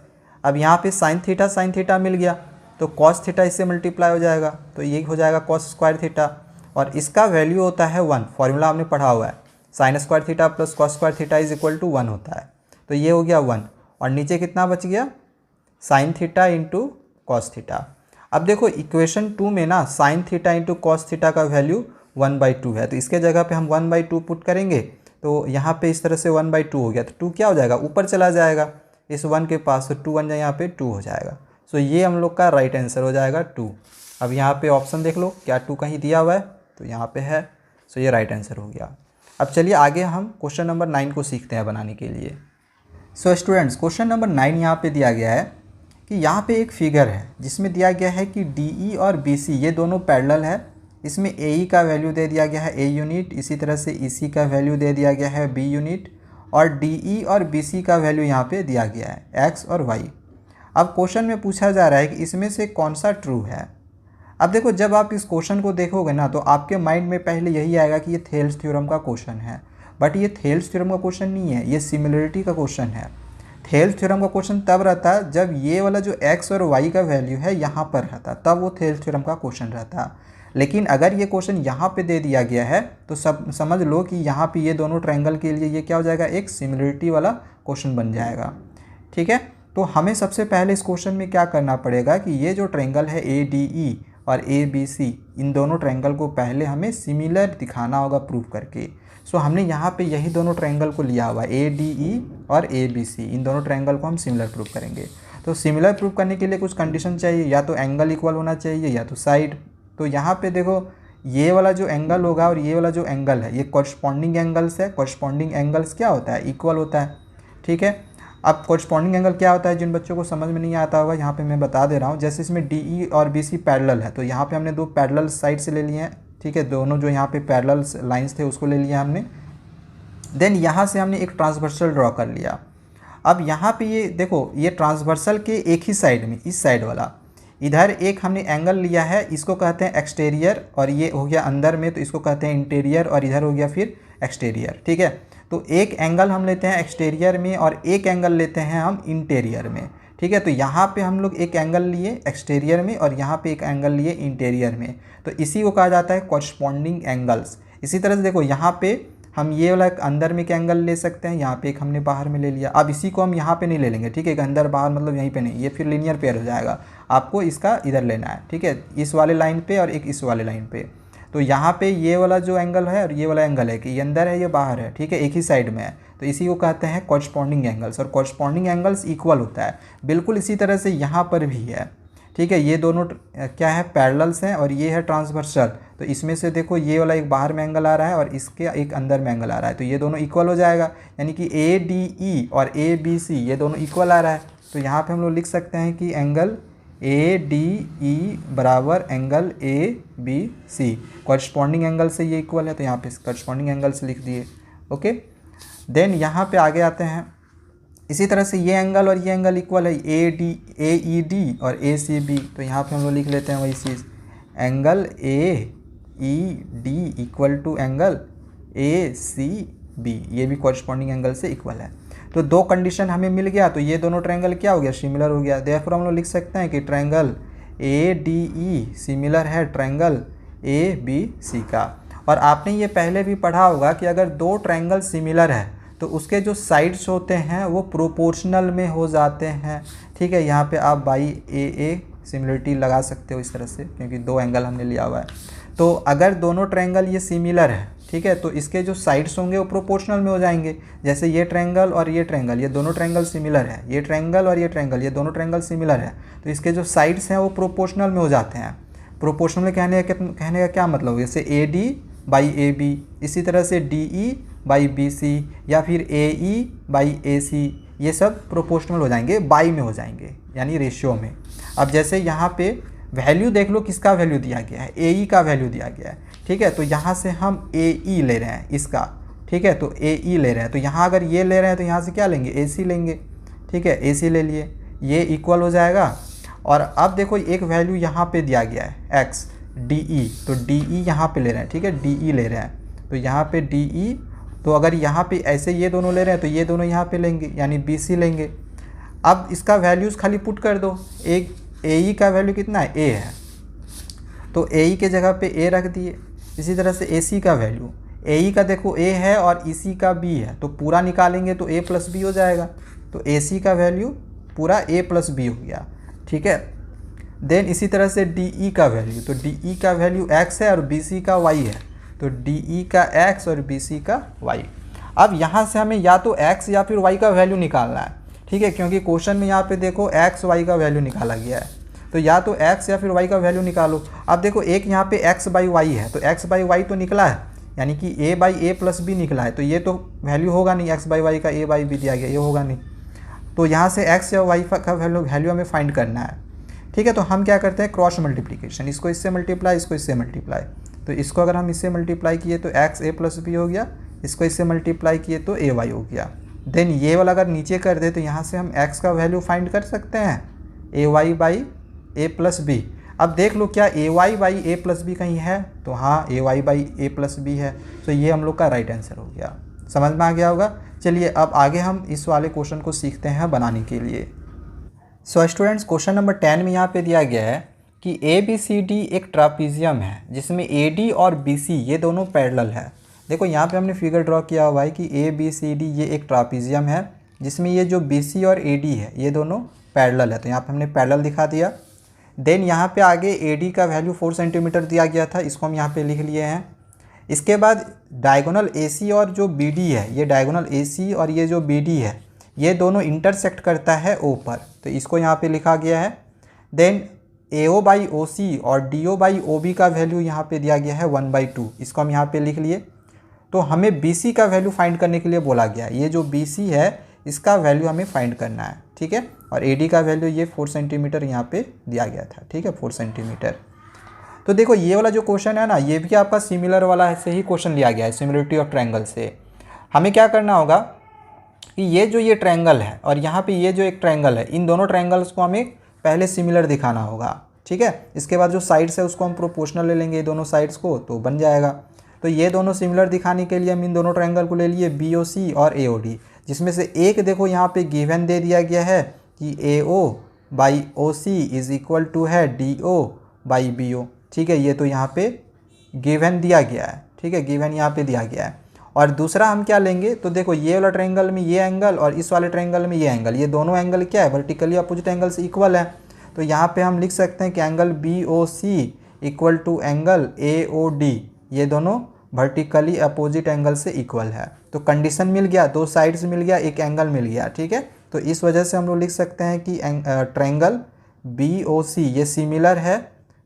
अब यहाँ पे साइन थीटा मिल गया, तो कॉस थीटा इससे मल्टीप्लाई हो जाएगा, तो ये हो जाएगा कॉस स्क्वायर थीटा, और इसका वैल्यू होता है 1। फॉर्मूला हमने पढ़ा हुआ है, sine square theta plus cos square theta is equal to 1 होता है। तो ये हो गया 1, और नीचे कितना बच गया, sine theta into cos theta. अब देखो इक्वेशन 2 में ना sine theta into cos theta का वैल्यू 1/2 है, तो इसके जगह पे हम 1/2 पुट करेंगे, तो यहाँ पे इस तरह से 1/2 हो गया, तो 2 क्या हो जाएगा, ऊपर चला जाएगा इस 1 के पास, तो 2 1 यहाँ पे 2 हो जाएगा। सो ये हम लोग का राइट आंसर हो जाएगा 2। अब यहाँ पे ऑप्शन देख लो, क्या 2 कहीं दिया हुआ है, तो यहाँ पे है, सो ये राइट आंसर हो गया। अब चलिए आगे हम क्वेश्चन नंबर 9 को सीखते हैं बनाने के लिए। सो स्टूडेंट्स, क्वेश्चन नंबर 9 यहाँ पे दिया गया है कि यहाँ पे एक फिगर है जिसमें दिया गया है कि DE और BC ये दोनों पैरेलल है। इसमें AE का वैल्यू दे दिया गया है A यूनिट, इसी तरह से EC का वैल्यू दे दिया गया है B यूनिट, और DE और BC का वैल्यू यहाँ पे दिया गया है X और Y। अब क्वेश्चन में पूछा जा रहा है कि इसमें से कौन सा ट्रू है। अब देखो जब आप इस क्वेश्चन को देखोगे ना, तो आपके माइंड में पहले यही आएगा कि ये थेल्स थ्योरम का क्वेश्चन है, बट ये थेल्स थ्योरम का क्वेश्चन नहीं है, ये सिमिलरिटी का क्वेश्चन है। थेल्स थ्योरम का क्वेश्चन तब रहता है जब ये वाला जो X और Y का वैल्यू है यहाँ पर रहता, तब वो थेल्स थ्योरम का क्वेश्चन रहता। लेकिन अगर ये क्वेश्चन यहाँ पे दे दिया गया है तो सब समझ लो कि यहाँ पे ये दोनों ट्रायंगल के लिए ये क्या हो जाएगा, एक सिमिलरिटी वाला क्वेश्चन बन जाएगा। ठीक है, तो हमें सबसे पहले इस क्वेश्चन में क्या करना पड़ेगा कि ये जो ट्रायंगल है ADE और ABC, इन दोनों ट्रायंगल को पहले हमें सिमिलर दिखाना होगा प्रूफ करके। सो हमने यहाँ पे यही दोनों ट्रायंगल को लिया हुआ ADE और ABC, इन दोनों ट्रायंगल को हम सिमिलर प्रूफ करेंगे। तो सिमिलर प्रूफ करने के लिए कुछ कंडीशन चाहिए, या तो एंगल इक्वल होना चाहिए या तो साइड। तो यहाँ पे देखो ये वाला जो एंगल होगा और ये वाला जो एंगल है ये कॉरस्पॉन्डिंग एंगल्स है। कॉरस्पॉन्डिंग एंगल्स क्या होता है, इक्वल होता है। ठीक है, अब कॉरस्पॉन्डिंग एंगल क्या होता है, जिन बच्चों को समझ में नहीं आता होगा यहाँ पे मैं बता दे रहा हूँ। जैसे इसमें DE और BC पैरेलल है, तो यहाँ पे हमने दो पैरेलल साइड से ले लिए हैं। ठीक है, दोनों जो यहाँ पे पैरेलल लाइंस थे उसको ले लिया हमने। देन यहाँ से हमने एक ट्रांसवर्सल ड्रॉ कर लिया। अब यहाँ पे ये देखो, ये ट्रांसवर्सल के एक ही साइड में, इस साइड वाला, इधर एक हमने एंगल लिया है, इसको कहते हैं एक्सटीरियर, और ये हो गया अंदर में तो इसको कहते हैं इंटीरियर, और इधर हो गया फिर एक्सटीरियर। ठीक है, तो एक एंगल हम लेते हैं एक्सटीरियर में और एक एंगल लेते हैं हम इंटीरियर में। ठीक है। तो यहाँ पे हम लोग एक एंगल लिए एक्सटीरियर में और यहाँ पे एक एंगल लिए इंटीरियर में, तो इसी को कहा जाता है कॉरस्पॉन्डिंग एंगल्स। इसी तरह से देखो यहाँ पे हम ये वाला अंदर में एक एंगल ले सकते हैं, यहाँ पे एक हमने बाहर में ले लिया। अब इसी को हम यहाँ पे नहीं ले लेंगे, ठीक है, अंदर बाहर मतलब यहीं पे नहीं, ये फिर लीनियर पेयर हो जाएगा। आपको इसका इधर लेना है, ठीक है, इस वाले लाइन पे और एक इस वाले लाइन पे। तो यहाँ पे ये वाला जो एंगल है और ये वाला एंगल है कि ये अंदर है ये बाहर है, ठीक है, एक ही साइड में है, तो इसी को कहते हैं कॉरस्पॉन्डिंग एंगल्स। और कॉरस्पॉन्डिंग एंगल्स इक्वल होता है। बिल्कुल इसी तरह से यहाँ पर भी है, ठीक है, ये दोनों क्या है, पैरेलल्स हैं और ये है ट्रांसवर्सल। तो इसमें से देखो ये वाला एक बाहर में एंगल आ रहा है और इसके एक अंदर में एंगल आ रहा है, तो ये दोनों इक्वल हो जाएगा, यानी कि ADE और ABC ये दोनों इक्वल आ रहा है। तो यहाँ पे हम लोग लिख सकते हैं कि एंगल ADE बराबर एंगल ABC, कॉरस्पॉन्डिंग एंगल से ये इक्वल है, तो यहाँ पे कॉरस्पॉन्डिंग एंगल से लिख दिए। ओके, देन यहाँ पे आगे आते हैं। इसी तरह से ये एंगल और ये एंगल इक्वल है, AED और ACB, तो यहाँ पे हम लोग लिख लेते हैं वही चीज़, angle AED equal to angle ACB, ये भी कॉरस्पॉन्डिंग एंगल से इक्वल है। तो दो कंडीशन हमें मिल गया, तो ये दोनों ट्रायंगल क्या हो गया, सिमिलर हो गया। देयरफॉर हम लोग लिख सकते हैं कि ट्रायंगल ADE सिमिलर है ट्रायंगल ABC का। और आपने ये पहले भी पढ़ा होगा कि अगर दो ट्रायंगल सिमिलर है तो उसके जो साइड्स होते हैं वो प्रोपोर्शनल में हो जाते हैं, ठीक है। यहाँ पे आप बाई AA सिमिलरिटी लगा सकते हो इस तरह से, क्योंकि दो एंगल हमने लिया हुआ है। तो अगर दोनों ट्रायंगल ये सिमिलर है, ठीक है, तो इसके जो साइड्स होंगे वो प्रोपोर्शनल में हो जाएंगे। जैसे ये ट्रायंगल और ये ट्रायंगल, ये दोनों ट्रायंगल सिमिलर है, ये ट्रायंगल और ये ट्रायंगल, ये दोनों ट्रायंगल सिमिलर है, तो इसके जो साइड्स हैं वो प्रोपोर्शनल में हो जाते हैं। प्रोपोर्शनल में कहने का क्या मतलब है, जैसे AD बाई AB, इसी तरह से DE बाई BC या फिर AE बाई AC, ये सब प्रोपोर्शनल हो जाएंगे, बाई में हो जाएंगे, यानी रेशियो में। अब जैसे यहाँ पे वैल्यू देख लो, किसका वैल्यू दिया गया है, AE का वैल्यू दिया गया है, ठीक है। तो यहाँ से हम AE ले रहे हैं इसका, ठीक है, तो AE ले रहे हैं, तो यहाँ अगर ये ले रहे हैं तो यहाँ से क्या लेंगे, AC लेंगे, ठीक है, AC ले लिए, ये इक्वल हो जाएगा। और अब देखो एक वैल्यू यहाँ पे दिया गया है X DE, तो DE यहाँ पे ले रहे हैं, ठीक है, DE ले रहे हैं, तो यहाँ पे DE, तो अगर यहाँ पे ऐसे ये दोनों ले रहे हैं तो ये दोनों यहाँ पे लेंगे, यानी BC लेंगे। अब इसका वैल्यूज़ खाली पुट कर दो, एक AE का वैल्यू कितना है, A है, तो AE के जगह पे A रख दिए। इसी तरह से AC का वैल्यू, AE का देखो A है और EC का B है, तो पूरा निकालेंगे तो A प्लस B हो जाएगा, तो AC का वैल्यू पूरा A प्लस B हो गया, ठीक है। देन इसी तरह से DE का वैल्यू, तो DE का वैल्यू X है और BC का Y है, तो DE का X और BC का Y। अब यहाँ से हमें या तो X या फिर Y का वैल्यू निकालना है, ठीक है, क्योंकि क्वेश्चन में यहाँ पे देखो X Y का वैल्यू निकाला गया है, तो या तो X या फिर Y का वैल्यू निकालो। अब देखो एक यहाँ पे X बाई Y है, तो X बाई Y तो निकला है, यानी कि A by A plus B निकला है, तो ये तो वैल्यू होगा नहीं, X बाई Y का A बाई B दिया गया, ये होगा नहीं। तो यहाँ से X या Y का वैल्यू हमें फाइंड करना है, ठीक है। तो हम क्या करते हैं, क्रॉस मल्टीप्लिकेशन, इसको इससे मल्टीप्लाई, इसको इससे मल्टीप्लाई। तो इसको अगर हम इससे मल्टीप्लाई किए तो X A प्लस B हो गया, इसको इससे मल्टीप्लाई किए तो AY हो गया। देन ये वाला अगर नीचे कर दे तो यहाँ से हम X का वैल्यू फाइंड कर सकते हैं AY by A plus B। अब देख लो क्या AY by A plus B कहीं है, तो हाँ AY by A plus B है, तो ये हम लोग का राइट आंसर हो गया। समझ में आ गया होगा। चलिए अब आगे हम इस वाले क्वेश्चन को सीखते हैं बनाने के लिए। सो स्टूडेंट्स, क्वेश्चन नंबर 10 में यहाँ पे दिया गया है कि ABCD एक ट्रापीजियम है जिसमें AD और BC ये दोनों पैरेलल है। देखो यहाँ पे हमने फिगर ड्रॉ किया हुआ है कि ABCD ये एक ट्रापीजियम है जिसमें ये जो BC और AD है ये दोनों पैरेलल है, तो यहाँ पे हमने पैरेलल दिखा दिया। देन यहाँ पे आगे AD का वैल्यू 4 सेंटीमीटर दिया गया था, इसको हम यहाँ पे लिख लिए हैं। इसके बाद डायगोनल AC और जो BD है, ये डायगोनल AC और ये जो BD है ये दोनों इंटरसेक्ट करता है O पर, तो इसको यहाँ पे लिखा गया है। देन AO बाई OC और DO बाई OB का वैल्यू यहाँ पे दिया गया है 1/2, इसको हम यहाँ पे लिख लिए। तो हमें BC का वैल्यू फाइंड करने के लिए बोला गया है, ये जो BC है इसका वैल्यू हमें फाइंड करना है, ठीक है। और AD का वैल्यू ये 4 सेंटीमीटर यहाँ पे दिया गया था, ठीक है, 4 सेंटीमीटर। तो देखो ये वाला जो क्वेश्चन है ना, ये भी आपका सिमिलर वाला से ही क्वेश्चन लिया गया है, सिमिलरिटी ऑफ ट्रायंगल से। हमें क्या करना होगा कि ये ट्रायंगल है और यहाँ पे ये जो एक ट्रायंगल है, इन दोनों ट्रायंगल्स को हमें पहले सिमिलर दिखाना होगा, ठीक है। इसके बाद जो साइड्स है उसको हम प्रोपोर्शनल ले लेंगे, दोनों साइड्स को, तो बन जाएगा। तो ये दोनों सिमिलर दिखाने के लिए हम इन दोनों ट्रायंगल को ले लिए BOC और AOD, जिसमें से एक देखो यहाँ पे गिवन दे दिया गया है कि AO by OC is equal to है DO बाई BO। ठीक है, ये तो यहाँ पे गिवन दिया गया है। ठीक है, गिवन यहाँ पे दिया गया है। और दूसरा हम क्या लेंगे, तो देखो ये वाला ट्रायंगल में ये एंगल और इस वाले ट्रायंगल में ये एंगल, ये दोनों एंगल क्या है, वर्टिकली अपोजिट एंगल से इक्वल है। तो यहाँ पे हम लिख सकते हैं कि angle BOC equal to angle AOD, ये दोनों वर्टिकली अपोजिट एंगल से इक्वल है। तो कंडीशन मिल गया, दो साइड्स मिल गया, एक एंगल मिल गया। ठीक है, तो इस वजह से हम लोग लिख सकते हैं कि ट्रायंगल BOC ये सिमिलर है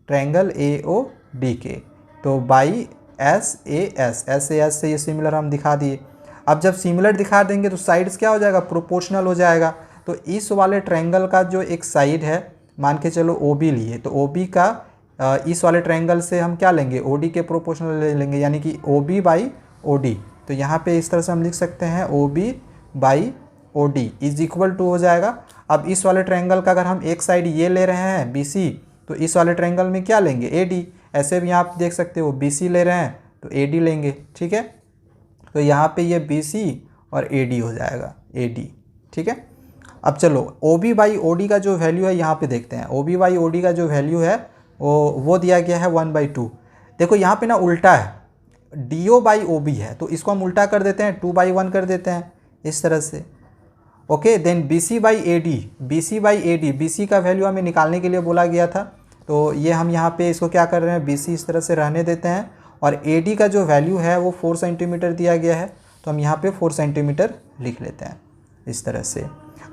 ट्रायंगल AOD के। तो बाई SAS से ये सिमिलर हम दिखा दिए। अब जब सिमिलर दिखा देंगे तो साइड्स क्या हो जाएगा, प्रोपोर्शनल हो जाएगा। तो इस वाले ट्रायंगल का जो एक साइड है, मान के चलो OB लिए, तो OB का इस वाले ट्रायंगल से हम क्या लेंगे, OD के प्रोपोर्शनल ले लेंगे, यानी कि OB बाई OD। तो यहाँ पे इस तरह से हम लिख सकते हैं OB by OD is equal to हो जाएगा। अब इस वाले ट्रायंगल का अगर हम एक साइड ये ले रहे हैं BC, तो इस वाले ट्रायंगल में क्या लेंगे, AD। ऐसे भी आप देख सकते हो BC ले रहे हैं तो AD लेंगे। ठीक है, तो यहाँ पे ये BC और AD हो जाएगा, AD। ठीक है, अब चलो OB बाई OD का जो वैल्यू है यहाँ पे देखते हैं। OB बाई OD का जो वैल्यू है वो दिया गया है 1/2। देखो यहाँ पे ना उल्टा है, DO बाई OB है, तो इसको हम उल्टा कर देते हैं, 2/1 कर देते हैं इस तरह से। Okay, then BC by AD, BC का वैल्यू हमें निकालने के लिए बोला गया था, तो ये हम यहाँ पे इसको क्या कर रहे हैं, BC इस तरह से रहने देते हैं। और AD का जो वैल्यू है वो 4 सेंटीमीटर दिया गया है, तो हम यहाँ पे 4 सेंटीमीटर लिख लेते हैं इस तरह से।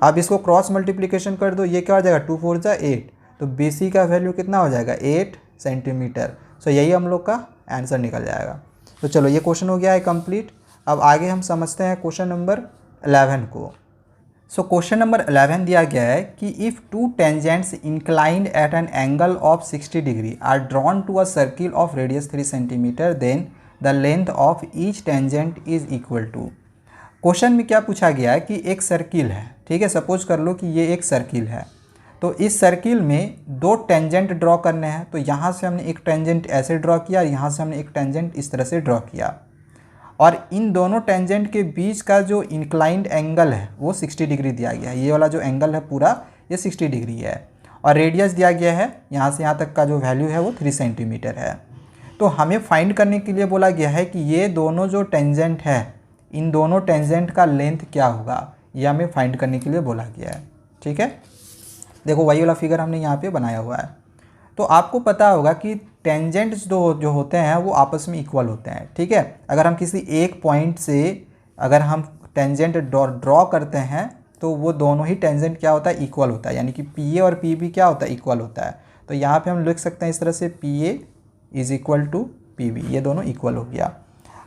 अब इसको क्रॉस मल्टीप्लिकेशन कर दो, ये क्या हो जाएगा, 2 4 जा 8, तो BC का वैल्यू कितना हो जाएगा, 8 सेंटीमीटर। सो यही हम लोग का आंसर निकल जाएगा। तो चलो ये क्वेश्चन हो गया है कंप्लीट। अब आगे हम समझते हैं क्वेश्चन नंबर 11 को। सो क्वेश्चन नंबर 11 दिया गया है कि if two tangents inclined at an angle of 60 degree are drawn to a circle of radius 3 centimetre, then the length of each tangent is equal to. Question में क्या पूछा गया है कि एक सर्किल है। ठीक है, सपोज कर लो कि ये एक सर्किल है, तो इस सर्किल में दो टेंजेंट ड्रॉ करने हैं। तो यहाँ से हमने एक टेंजेंट ऐसे ड्रॉ किया, यहाँ से हमने एक टेंजेंट इस तरह से ड्रॉ किया, और इन दोनों टेंजेंट के बीच का जो इंक्लाइंड एंगल है वो 60 डिग्री दिया गया है। ये वाला जो एंगल है पूरा ये 60 डिग्री है, और रेडियस दिया गया है यहाँ से यहाँ तक का जो वैल्यू है वो 3 सेंटीमीटर है। तो हमें फाइंड करने के लिए बोला गया है कि ये दोनों जो टेंजेंट है, इन दोनों टेंजेंट का लेंथ क्या होगा, ये हमें फाइंड करने के लिए बोला गया है। ठीक है, देखो वही वाला फिगर हमने यहाँ पे बनाया हुआ है। तो आपको पता होगा कि टेंजेंट्स जो होते हैं वो आपस में इक्वल होते हैं। ठीक है, अगर हम किसी एक पॉइंट से अगर हम टेंजेंट ड्रॉ करते हैं तो वो दोनों ही टेंजेंट क्या होता है, इक्वल होता है, यानी कि PA और PB क्या होता है, इक्वल होता है। तो यहाँ पे हम लिख सकते हैं इस तरह से PA is equal to PB, ये दोनों इक्वल हो गया।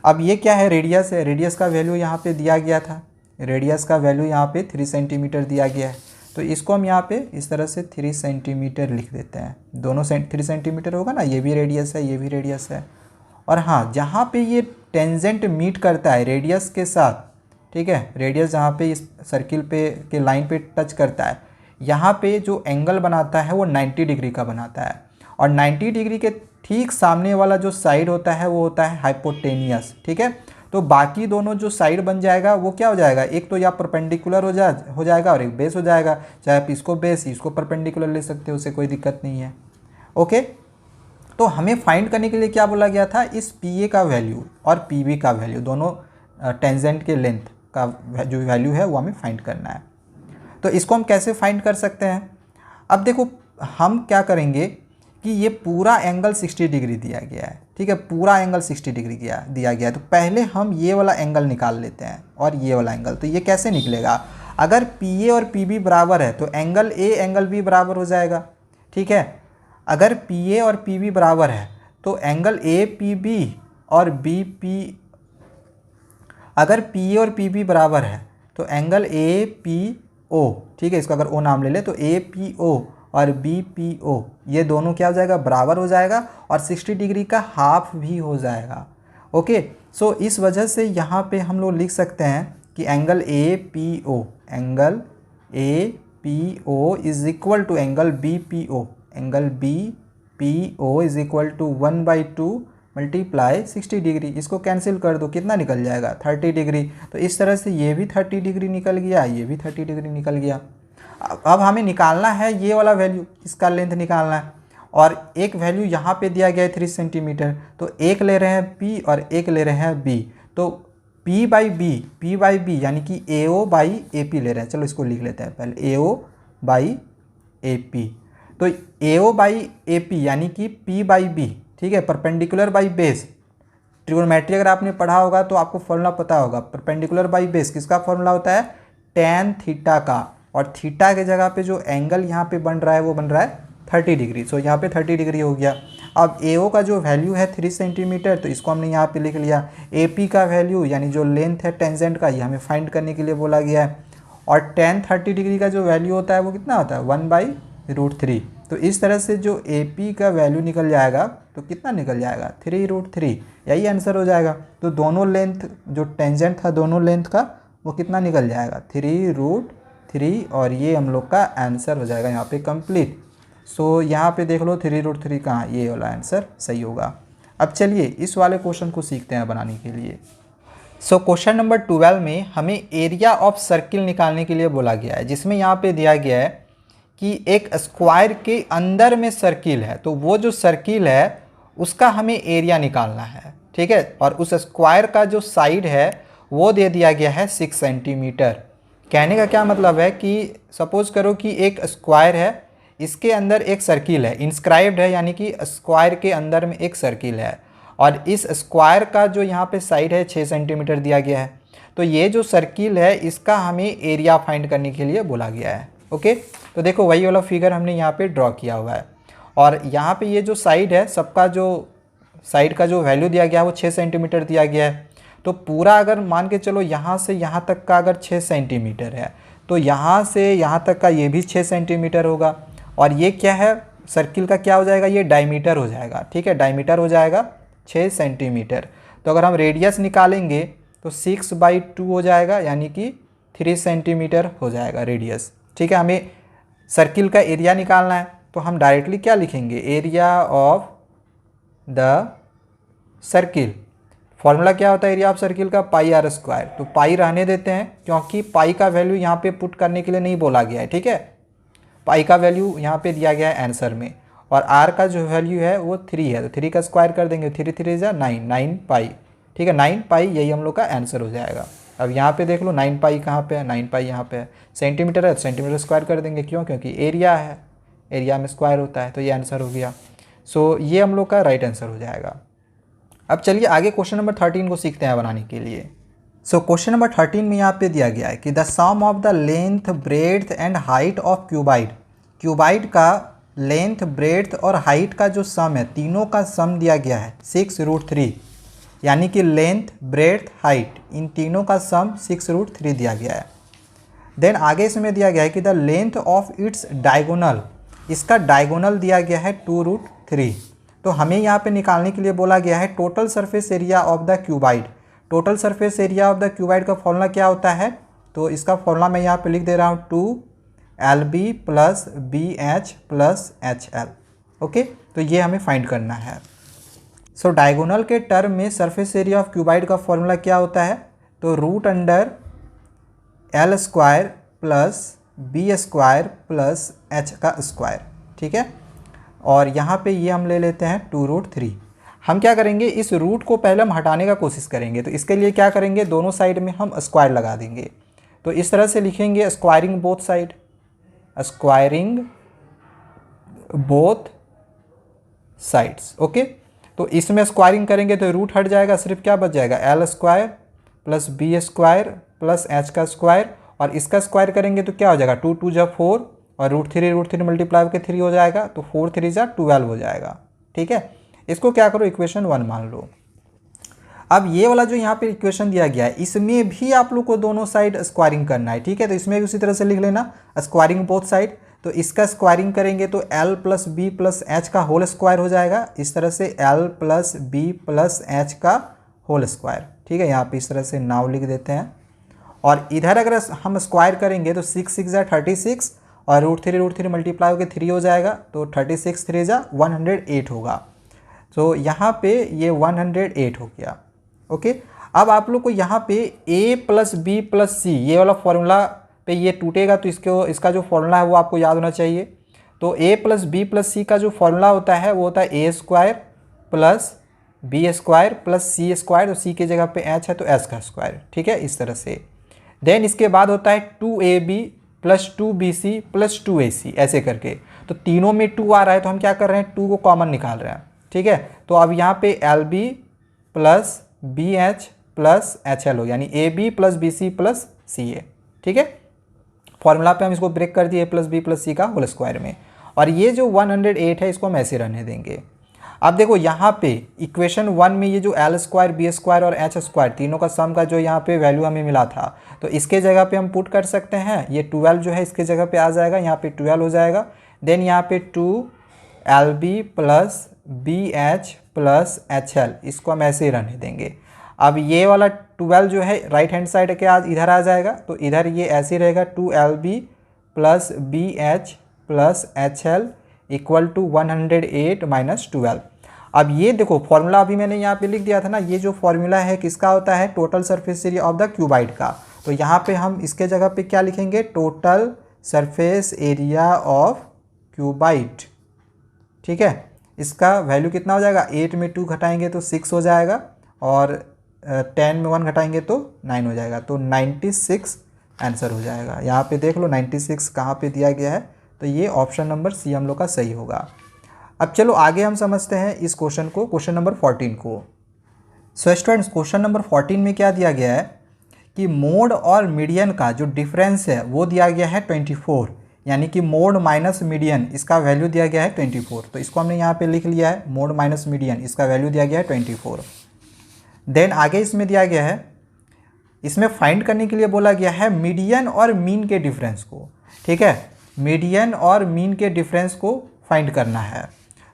अब ये क्या है, रेडियस है, रेडियस का वैल्यू यहाँ पे दिया गया था, रेडियस का वैल्यू यहाँ पे 3 सेंटीमीटर दिया गया है। तो इसको हम यहाँ पे इस तरह से 3 सेंटीमीटर लिख देते हैं, दोनों 3 सेंटीमीटर होगा ना, ये भी रेडियस है, ये भी रेडियस है। और हाँ, जहाँ पे ये टेंजेंट मीट करता है रेडियस के साथ, ठीक है, रेडियस जहाँ पे इस सर्किल पे के लाइन पे टच करता है, यहाँ पे जो एंगल बनाता है वो 90 डिग्री का बनाता है। और 90 डिग्री के ठीक सामने वाला जो साइड होता है वो होता है हाइपोटेनियस। ठीक है, तो बाकी दोनों जो साइड बन जाएगा वो क्या हो जाएगा, एक तो या परपेंडिकुलर हो जाएगा और एक बेस हो जाएगा। चाहे आप इसको बेस इसको परपेंडिकुलर ले सकते हो, उससे कोई दिक्कत नहीं है। ओके, तो हमें फाइंड करने के लिए क्या बोला गया था, इस PA का वैल्यू और PB का वैल्यू, दोनों टेंजेंट के लेंथ का जो वैल्यू है वो हमें फाइंड करना है। तो इसको हम कैसे फाइंड कर सकते हैं, अब देखो हम क्या करेंगे कि ये पूरा एंगल 60 डिग्री दिया गया है। ठीक है, पूरा एंगल 60 डिग्री दिया गया है। तो पहले हम ये वाला एंगल निकाल लेते हैं और ये वाला एंगल। तो ये कैसे निकलेगा, अगर PA और PB बराबर है तो एंगल A एंगल B बराबर हो जाएगा। ठीक है, अगर PA और PB बराबर है तो एंगल APB और अगर PA और PB बराबर है तो एंगल APO, ठीक है, इसको अगर O नाम ले ले तो APO और BPO ये दोनों क्या हो जाएगा, बराबर हो जाएगा, और 60 डिग्री का हाफ भी हो जाएगा। ओके, सो इस वजह से यहाँ पे हम लोग लिख सकते हैं कि angle APO is equal to angle BPO is equal to 1/2 multiply 60 degree. इसको कैंसिल कर दो, कितना निकल जाएगा, 30 डिग्री। तो इस तरह से ये भी 30 डिग्री निकल गया, ये भी 30 डिग्री निकल गया। अब हमें निकालना है ये वाला वैल्यू, इसका लेंथ निकालना है, और एक वैल्यू यहाँ पे दिया गया है 3 सेंटीमीटर, तो एक ले रहे हैं P और एक ले रहे हैं B, तो P बाई बी यानी कि AO बाई AP ले रहे हैं। चलो इसको लिख लेते हैं पहले, AO बाई AP, तो AO बाई AP यानी कि P बाई B, ठीक है, परपेंडिकुलर बाई बेस। ट्रिगोनोमेट्री अगर आपने पढ़ा होगा तो आपको फॉर्मूला पता होगा, परपेंडिकुलर बाई बेस किसका फॉर्मूला होता है, tan थीटा का, और थीटा के जगह पे जो एंगल यहाँ पे बन रहा है वो बन रहा है 30 डिग्री। सो यहाँ पे 30 डिग्री हो गया। अब AO का जो वैल्यू है 3 सेंटीमीटर, तो इसको हमने यहाँ पे लिख लिया। AP का वैल्यू यानी जो लेंथ है टेंजेंट का, ये हमें फाइंड करने के लिए बोला गया है, और tan 30 डिग्री का जो वैल्यू होता है वो कितना होता है, 1/√3। तो इस तरह से जो AP का वैल्यू निकल जाएगा तो कितना निकल जाएगा, 3√3, यही आंसर हो जाएगा। तो दोनों लेंथ जो टेंजेंट था दोनों लेंथ का वो कितना निकल जाएगा, 3√3, और ये हम लोग का आंसर हो जाएगा यहाँ पे कंप्लीट। सो यहाँ पे देख लो 3√3 कहाँ, ये वाला आंसर सही होगा। अब चलिए इस वाले क्वेश्चन को सीखते हैं बनाने के लिए। सो क्वेश्चन नंबर 12 में हमें एरिया ऑफ सर्किल निकालने के लिए बोला गया है, जिसमें यहाँ पे दिया गया है कि एक स्क्वायर के अंदर में सर्किल है, तो वो जो सर्किल है उसका हमें एरिया निकालना है, ठीक है, और उस स्क्वायर का जो साइड है वो दे दिया गया है 6 सेंटीमीटर। कहने का क्या मतलब है कि सपोज करो कि एक स्क्वायर है, इसके अंदर एक सर्किल है, इंस्क्राइब्ड है, यानी कि स्क्वायर के अंदर में एक सर्किल है, और इस स्क्वायर का जो यहाँ पे साइड है 6 सेंटीमीटर दिया गया है। तो ये जो सर्किल है इसका हमें एरिया फाइंड करने के लिए बोला गया है। ओके, तो देखो वही वाला फिगर हमने यहाँ पे ड्रॉ किया हुआ है, और यहाँ पे ये जो साइड है, सबका जो साइड का जो वैल्यू दिया गया है वो 6 सेंटीमीटर दिया गया है। तो पूरा अगर मान के चलो यहाँ से यहाँ तक का अगर 6 सेंटीमीटर है, तो यहाँ से यहाँ तक का ये भी 6 सेंटीमीटर होगा, और ये क्या है, सर्किल का क्या हो जाएगा, ये डायमीटर हो जाएगा, ठीक है, डायमीटर हो जाएगा 6 सेंटीमीटर। तो अगर हम रेडियस निकालेंगे तो 6/2 हो जाएगा, यानी कि 3 सेंटीमीटर हो जाएगा रेडियस, ठीक है। हमें सर्किल का एरिया निकालना है, तो हम डायरेक्टली क्या लिखेंगे, area of the circle. Formula क्या होता है एरिया ऑफ सर्किल का, πr²। तो पाई रहने देते हैं, क्योंकि पाई का वैल्यू यहाँ पे पुट करने के लिए नहीं बोला गया है, ठीक है। पाई का वैल्यू यहाँ पे दिया गया है आंसर में, और आर का जो वैल्यू है वो 3 है, तो 3 का स्क्वायर कर देंगे, 3 3 जा 9, 9 पाई, ठीक है, 9 पाई यही हम लोग का आंसर हो जाएगा। अब यहाँ पे देख लो 9 पाई कहाँ पे है, 9 पाई यहाँ पे है, सेंटीमीटर है, सेंटीमीटर स्क्वायर कर देंगे, क्यों, क्योंकि एरिया है, एरिया में स्क्वायर होता है, तो ये आंसर हो गया। सो ये हम लोग का राइट आंसर हो जाएगा। अब चलिए आगे क्वेश्चन नंबर 13 को सीखते हैं बनाने के लिए। सो क्वेश्चन नंबर 13 में यहाँ पे दिया गया है कि the sum of the length, breadth and height of cuboid. Cuboid का लेंथ, ब्रेड्थ और हाइट का जो सम है, तीनों का सम दिया गया है 6√3, यानी कि लेंथ, ब्रेड्थ, हाइट, इन तीनों का सम 6√3 दिया गया है। देन आगे इसमें दिया गया है कि the length of its diagonal, इसका डायगोनल दिया गया है 2√3। तो हमें यहाँ पे निकालने के लिए बोला गया है total surface area of the cuboid. Total surface area of the cuboid का फॉर्मूला क्या होता है, तो इसका फॉर्मूला मैं यहाँ पे लिख दे रहा हूँ, 2LB + BH + HL। ओके, तो ये हमें फाइंड करना है। सो डायगोनल के टर्म में सरफेस एरिया ऑफ क्यूबाइड का फॉर्मूला क्या होता है, तो √L² + B² + H का स्क्वायर, ठीक है। और यहाँ पे ये हम ले लेते हैं 2√3। हम क्या करेंगे, इस रूट को पहले हम हटाने का कोशिश करेंगे, तो इसके लिए क्या करेंगे, दोनों साइड में हम स्क्वायर लगा देंगे। तो इस तरह से लिखेंगे, squaring both side, squaring both sides. Okay, तो इसमें स्क्वायरिंग करेंगे तो रूट हट जाएगा, सिर्फ क्या बच जाएगा, L² + B² + H का स्क्वायर, और इसका स्क्वायर करेंगे तो क्या हो जाएगा, 2 2 जा 4, और √3 मल्टीप्लाई करके 3 हो जाएगा, तो 4 3 जा 12 हो जाएगा, ठीक है। इसको क्या करो, इक्वेशन 1 मान लो। अब ये वाला जो यहाँ पे इक्वेशन दिया गया है, इसमें भी आप लोग को दोनों साइड स्क्वायरिंग करना है, ठीक है। तो इसमें भी उसी तरह से लिख लेना, स्क्वायरिंग बोथ साइड। तो इसका स्क्वायरिंग करेंगे तो L + B + H का होल स्क्वायर हो जाएगा, इस तरह से L + B + H का होल स्क्वायर, ठीक है। यहाँ पे इस तरह से नाव लिख देते हैं, और इधर अगर हम स्क्वायर करेंगे तो 6 6 जा 36, और √3 मल्टीप्लाई होकर 3 हो जाएगा, तो 36 3 जा 108 होगा। तो यहाँ पे ये 108 हो गया। ओके, अब आप लोग को यहाँ पे A + B + C ये वाला फॉर्मूला पे ये टूटेगा तो इसका जो फॉर्मूला है वो आपको याद होना चाहिए। तो a plus B plus C का जो फॉर्मूला होता है वो होता है A square plus B square plus C square, तो सी की जगह पे एच है तो एस का स्क्वायर, ठीक है, इस तरह से। देन इसके बाद होता है 2ab plus 2bc plus 2ac, ऐसे करके। तो तीनों में 2 आ रहा है तो हम क्या कर रहे हैं, 2 को कॉमन निकाल रहे हैं, ठीक है। तो अब यहाँ पे lb plus bh plus HL हो, यानी ab plus bc plus ca, ठीक है। फॉर्मूला पे हम इसको ब्रेक कर दिए a plus B plus C का होल स्क्वायर में, और ये जो 108 है इसको हम ऐसे रहने देंगे। अब देखो यहाँ पे इक्वेशन 1 में ये जो एल स्क्वायर बी स्क्वायर और एच स्क्वायर तीनों का सम का जो यहाँ पे वैल्यू हमें मिला था, तो इसके जगह पे हम पुट कर सकते हैं। ये 12 जो है इसके जगह पे आ जाएगा, यहाँ पे 12 हो जाएगा। देन यहाँ पे 2lb plus bh plus HL, इसको हम ऐसे ही रहने देंगे। अब ये वाला 12 जो है राइट हैंड साइड के आज इधर आ जाएगा, तो इधर ये ऐसे ही रहेगा 2lb plus bh plus HL equal to 108 minus 12। अब ये देखो फॉर्मूला अभी मैंने यहाँ पे लिख दिया था ना, ये जो फॉर्मूला है किसका होता है, total surface area of the cuboid का। तो यहाँ पे हम इसके जगह पे क्या लिखेंगे, total surface area of cuboid, ठीक है। इसका वैल्यू कितना हो जाएगा, 8 में 2 घटाएंगे तो 6 हो जाएगा, और 10 में 1 घटाएंगे तो 9 हो जाएगा, तो 96 आंसर हो जाएगा। यहाँ पे देख लो 96 कहाँ पे दिया गया है, तो ये ऑप्शन नंबर सी हम लोग का सही होगा। अब चलो आगे हम समझते हैं इस क्वेश्चन को, क्वेश्चन नंबर 14 को। सो स्टूडेंट्स क्वेश्चन नंबर 14 में क्या दिया गया है कि मोड और मीडियन का जो डिफरेंस है वो दिया गया है 24, यानी कि मोड माइनस मीडियन इसका वैल्यू दिया गया है 24। तो इसको हमने यहाँ पे लिख लिया है, मोड माइनस मीडियन इसका वैल्यू दिया गया है 24। देन आगे इसमें दिया गया है, इसमें फाइंड करने के लिए बोला गया है मीडियन और मीन के डिफरेंस को, ठीक है। मीडियन और मीन के डिफरेंस को फाइंड करना है।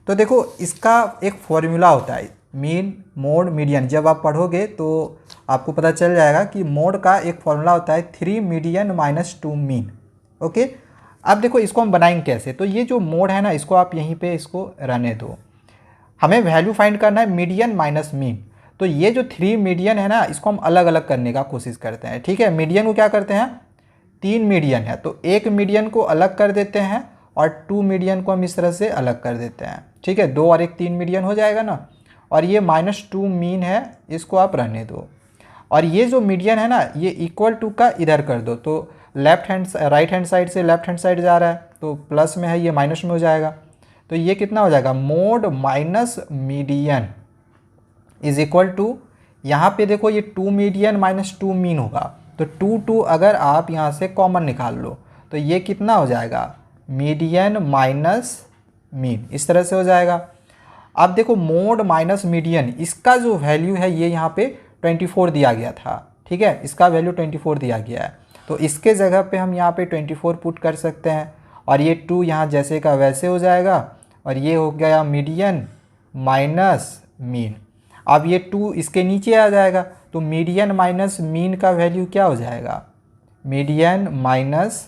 तो देखो इसका एक फॉर्मूला होता है, मीन मोड मीडियन। जब आप पढ़ोगे तो आपको पता चल जाएगा कि मोड का एक फॉर्मूला होता है 3 मीडियन माइनस 2 मीन, ओके। अब देखो इसको हम बनाएंगे कैसे, तो ये जो मोड है ना इसको आप यहीं पे इसको रहने दो, हमें वैल्यू फाइंड करना है मीडियन माइनस मीन। तो ये जो 3 मीडियन है ना इसको हम अलग अलग करने का कोशिश करते हैं, ठीक है। मीडियन को क्या करते हैं, 3 मीडियन है तो एक मीडियन को अलग कर देते हैं और 2 मीडियन को हम इस तरह से अलग कर देते हैं, ठीक है। 2 और 1 3 मीडियन हो जाएगा ना, और ये -2 मीन है इसको आप रहने दो। और ये जो मीडियन है ना ये इक्वल टू का इधर कर दो, तो राइट हैंड साइड से लेफ्ट हैंड साइड जा रहा है तो प्लस में है, ये माइनस में हो जाएगा। तो ये कितना हो जाएगा, mode minus median is equal to, यहाँ पे देखो ये 2 मीडियन माइनस 2 मीन होगा, तो 2 अगर आप यहाँ से कॉमन निकाल लो तो ये कितना हो जाएगा, मीडियन माइनस मीन, इस तरह से हो जाएगा। अब देखो मोड माइनस मीडियन इसका जो वैल्यू है ये यहाँ पे 24 दिया गया था, ठीक है, इसका वैल्यू 24 दिया गया है। तो इसके जगह पे हम यहाँ पे 24 पुट कर सकते हैं, और ये 2 यहाँ जैसे का वैसे हो जाएगा, और ये हो गया मीडियन माइनस मीन। अब ये 2 इसके नीचे आ जाएगा, तो मीडियन माइनस मीन का वैल्यू क्या हो जाएगा, मीडियन माइनस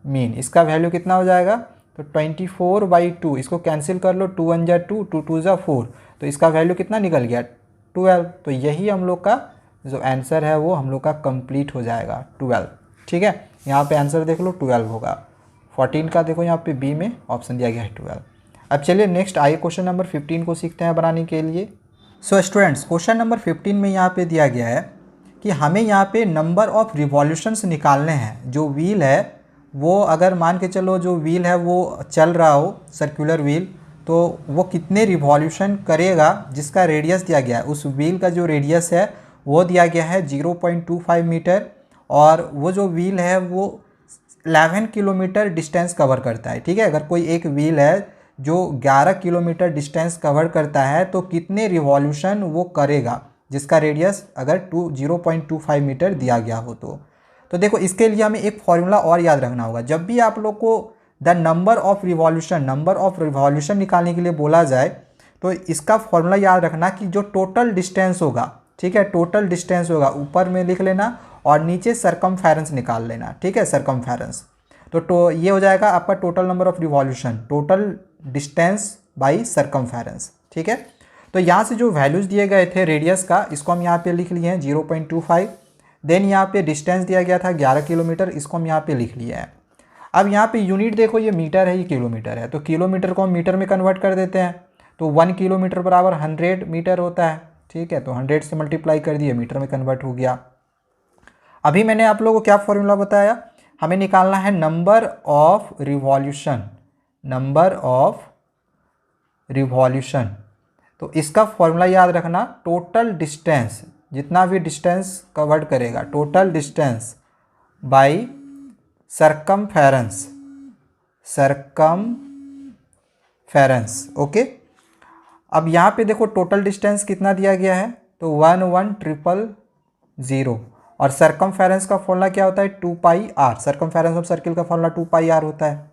मीन, इसका वैल्यू कितना हो जाएगा, तो 24/2, इसको कैंसिल कर लो, 2 1 जा 2, 2 2 जा 4, तो इसका वैल्यू कितना निकल गया, 12। तो यही हम लोग का जो आंसर है वो हम लोग का कंप्लीट हो जाएगा 12, ठीक है। यहाँ पे आंसर देख लो 12 होगा। 14 का देखो यहाँ पे बी में ऑप्शन दिया गया है 12। अब चलिए नेक्स्ट आइए क्वेश्चन नंबर 15 को सीखते हैं बनाने के लिए। सो स्टूडेंट्स क्वेश्चन नंबर 15 में यहाँ पे दिया गया है कि हमें यहाँ पे नंबर ऑफ रिवॉल्यूशंस निकालने हैं। जो व्हील है वो अगर मान के चलो जो व्हील है वो चल रहा हो सर्कुलर व्हील, तो वो कितने रिवॉल्यूशन करेगा जिसका रेडियस दिया गया है। उस व्हील का जो रेडियस है वो दिया गया है 0.25 मीटर, और वो जो व्हील है वो 11 किलोमीटर डिस्टेंस कवर करता है, ठीक है। अगर कोई एक व्हील है जो 11 किलोमीटर डिस्टेंस कवर करता है तो कितने रिवॉल्यूशन वो करेगा जिसका रेडियस अगर 0.25 मीटर दिया गया हो तो देखो इसके लिए हमें एक फॉर्मूला और याद रखना होगा। जब भी आप लोग को द नंबर ऑफ रिवॉल्यूशन निकालने के लिए बोला जाए तो इसका फॉर्मूला याद रखना कि जो टोटल डिस्टेंस होगा, ठीक है, टोटल डिस्टेंस होगा ऊपर में लिख लेना और नीचे सरकमफेरेंस निकाल लेना, ठीक है, सरकमफेरेंस। तो ये हो जाएगा आपका total number of revolution, total distance by circumference, ठीक है। तो यहाँ से जो वैल्यूज़ दिए गए थे रेडियस का, इसको हम यहाँ पे लिख लिए हैं 0.25। देन यहाँ पे डिस्टेंस दिया गया था 11 किलोमीटर, इसको हम यहाँ पे लिख लिया है। अब यहाँ पे यूनिट देखो, ये मीटर है, ये किलोमीटर है, तो किलोमीटर को हम मीटर में कन्वर्ट कर देते हैं। तो 1 किलोमीटर बराबर 100 मीटर होता है, ठीक है। तो 100 से मल्टीप्लाई कर दिए, मीटर में कन्वर्ट हो गया। अभी मैंने आप लोगों को क्या फॉर्मूला बताया, हमें निकालना है number of revolution, number of revolution. तो इसका फॉर्मूला याद रखना, टोटल डिस्टेंस, जितना भी डिस्टेंस कवर्ड करेगा, total distance by circumference, circumference, okay. अब यहाँ पे देखो टोटल डिस्टेंस कितना दिया गया है, तो 11,000 और सरकमफेरेंस का फॉर्मूला क्या होता है, 2πr, सरकमफेरेंस ऑफ सर्किल का फॉर्मूला 2πr होता है।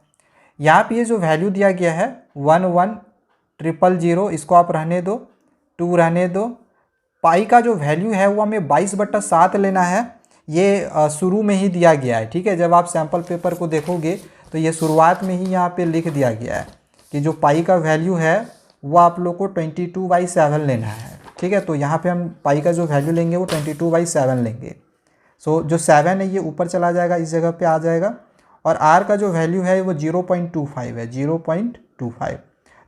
यहाँ पे ये जो वैल्यू दिया गया है 11,000, इसको आप रहने दो, 2 रहने दो। पाई का जो वैल्यू है वो हमें 22/7 लेना है, ये शुरू में ही दिया गया है, ठीक है। जब आप सैम्पल पेपर को देखोगे तो ये शुरुआत में ही यहाँ पे लिख दिया गया है कि जो पाई का वैल्यू है वो आप लोग को 22/7 लेना है, ठीक है। तो यहाँ पे हम पाई का जो वैल्यू लेंगे वो 22/7 लेंगे। सो जो 7 है ये ऊपर चला जाएगा, इस जगह पे आ जाएगा, और आर का जो वैल्यू है वो 0.25 है, 0.25।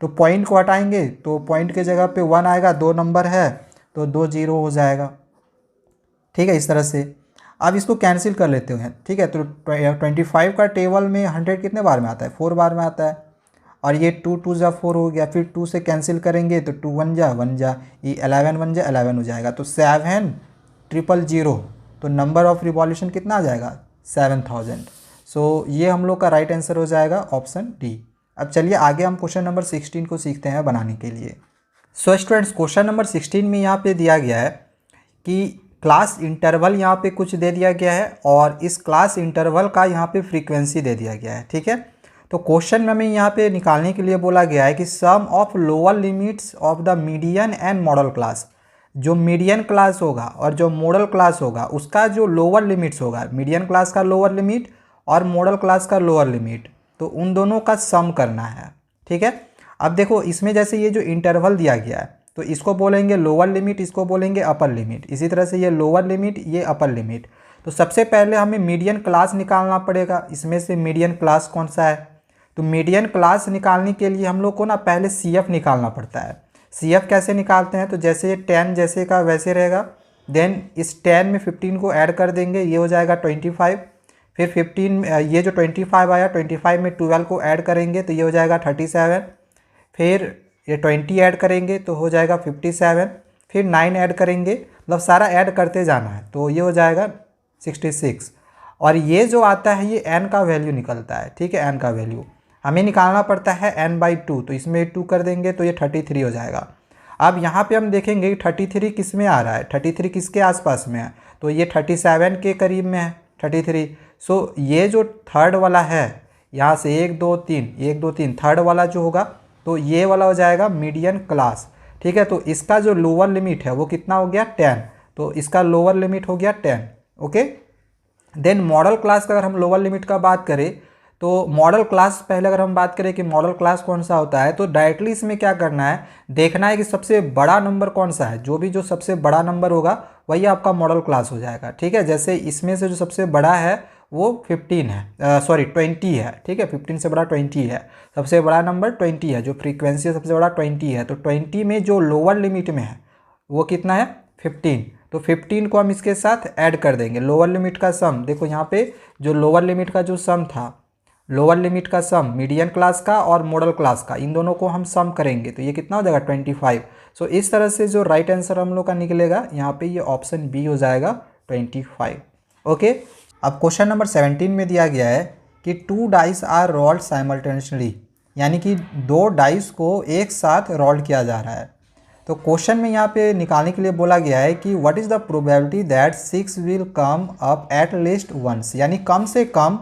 तो पॉइंट को हटाएंगे तो पॉइंट के जगह पे 1 आएगा, 2 नंबर है तो 2 0 हो जाएगा, ठीक है, इस तरह से। अब इसको कैंसिल कर लेते हैं, ठीक है। तो 25 का टेबल में 100 कितने बार में आता है, 4 बार में आता है, और ये 2 2 जा 4 हो गया, फिर 2 से कैंसिल करेंगे तो 2 1 जा 1 जा, ये 11 1 जा 11 हो जाएगा, तो 7,000, तो नंबर ऑफ रिवॉल्यूशन कितना आ जाएगा, 7000। सो ये हम लोग का राइट आंसर हो जाएगा ऑप्शन डी। अब चलिए आगे हम क्वेश्चन नंबर 16 को सीखते हैं बनाने के लिए। सो स्टूडेंट्स, क्वेश्चन नंबर 16 में यहाँ पे दिया गया है कि क्लास इंटरवल यहाँ पे कुछ दे दिया गया है, और इस क्लास इंटरवल का यहाँ पे फ्रीक्वेंसी दे दिया गया है, ठीक है। तो क्वेश्चन में हमें यहाँ पे निकालने के लिए बोला गया है कि sum of lower limits of the median and modal class, जो मीडियन क्लास होगा और जो मॉडल क्लास होगा उसका जो लोअर लिमिट्स होगा, मीडियन क्लास का लोअर लिमिट और मॉडल क्लास का लोअर लिमिट, तो उन दोनों का सम करना है, ठीक है। अब देखो इसमें जैसे ये जो इंटरवल दिया गया है तो इसको बोलेंगे लोअर लिमिट, इसको बोलेंगे अपर लिमिट, इसी तरह से ये लोअर लिमिट, ये अपर लिमिट। तो सबसे पहले हमें मीडियन क्लास निकालना पड़ेगा, इसमें से मीडियन क्लास कौन सा है। तो मीडियन क्लास निकालने के लिए हम लोग को ना पहले CF निकालना पड़ता है। CF कैसे निकालते हैं, तो जैसे 10 जैसे का वैसे रहेगा, देन इस 10 में 15 को ऐड कर देंगे, ये हो जाएगा 25, फिर 15 ये जो 25 आया, 25 में 12 को ऐड करेंगे तो ये हो जाएगा 37, फिर ये 20 ऐड करेंगे तो हो जाएगा 57, फिर 9 ऐड करेंगे, मतलब सारा ऐड करते जाना है, तो ये हो जाएगा 66। और ये जो आता है ये n का वैल्यू निकलता है, ठीक है, n का वैल्यू हमें निकालना पड़ता है n/2, तो इसमें 2 कर देंगे तो ये 33 हो जाएगा। अब यहाँ पे हम देखेंगे कि 33 किस में आ रहा है, 33 किसके आसपास में है, तो ये 37 के करीब में है 33। सो ये जो थर्ड वाला है, यहाँ से 1 2 3 1 2 3 थर्ड वाला जो होगा तो ये वाला हो जाएगा मीडियन क्लास, ठीक है। तो इसका जो लोअर लिमिट है वो कितना हो गया, 10, तो इसका लोअर लिमिट हो गया 10, ओके। देन मॉडल क्लास का अगर हम लोअर लिमिट का बात करें तो मॉडल क्लास, पहले अगर हम बात करें कि मॉडल क्लास कौन सा होता है, तो डायरेक्टली इसमें क्या करना है, देखना है कि सबसे बड़ा नंबर कौन सा है, जो सबसे बड़ा नंबर होगा वही आपका मॉडल क्लास हो जाएगा, ठीक है। जैसे इसमें से जो सबसे बड़ा है वो 15 है, सॉरी 20 है, ठीक है, 15 से बड़ा 20 है, सबसे बड़ा नंबर 20 है, जो फ्रीक्वेंसी है सबसे बड़ा 20 है। तो 20 में जो लोअर लिमिट में है वो कितना है, 15, तो 15 को हम इसके साथ ऐड कर देंगे। लोअर लिमिट का सम देखो यहाँ पे, जो लोअर लिमिट का जो सम था, लोअर लिमिट का सम मीडियन क्लास का और मॉडल क्लास का, इन दोनों को हम सम करेंगे तो ये कितना हो जाएगा, 25। सो इस तरह से जो राइट आंसर हम लोग का निकलेगा यहाँ पे, ये ऑप्शन बी हो जाएगा 25, ओके। अब क्वेश्चन नंबर 17 में दिया गया है कि 2 डाइस आर रोल्ड साइमल्टेनियसली, यानी कि 2 डाइस को एक साथ रोल किया जा रहा है। तो क्वेश्चन में यहाँ पे निकालने के लिए बोला गया है कि what is the probability that 6 will come up at least once, यानी कम से कम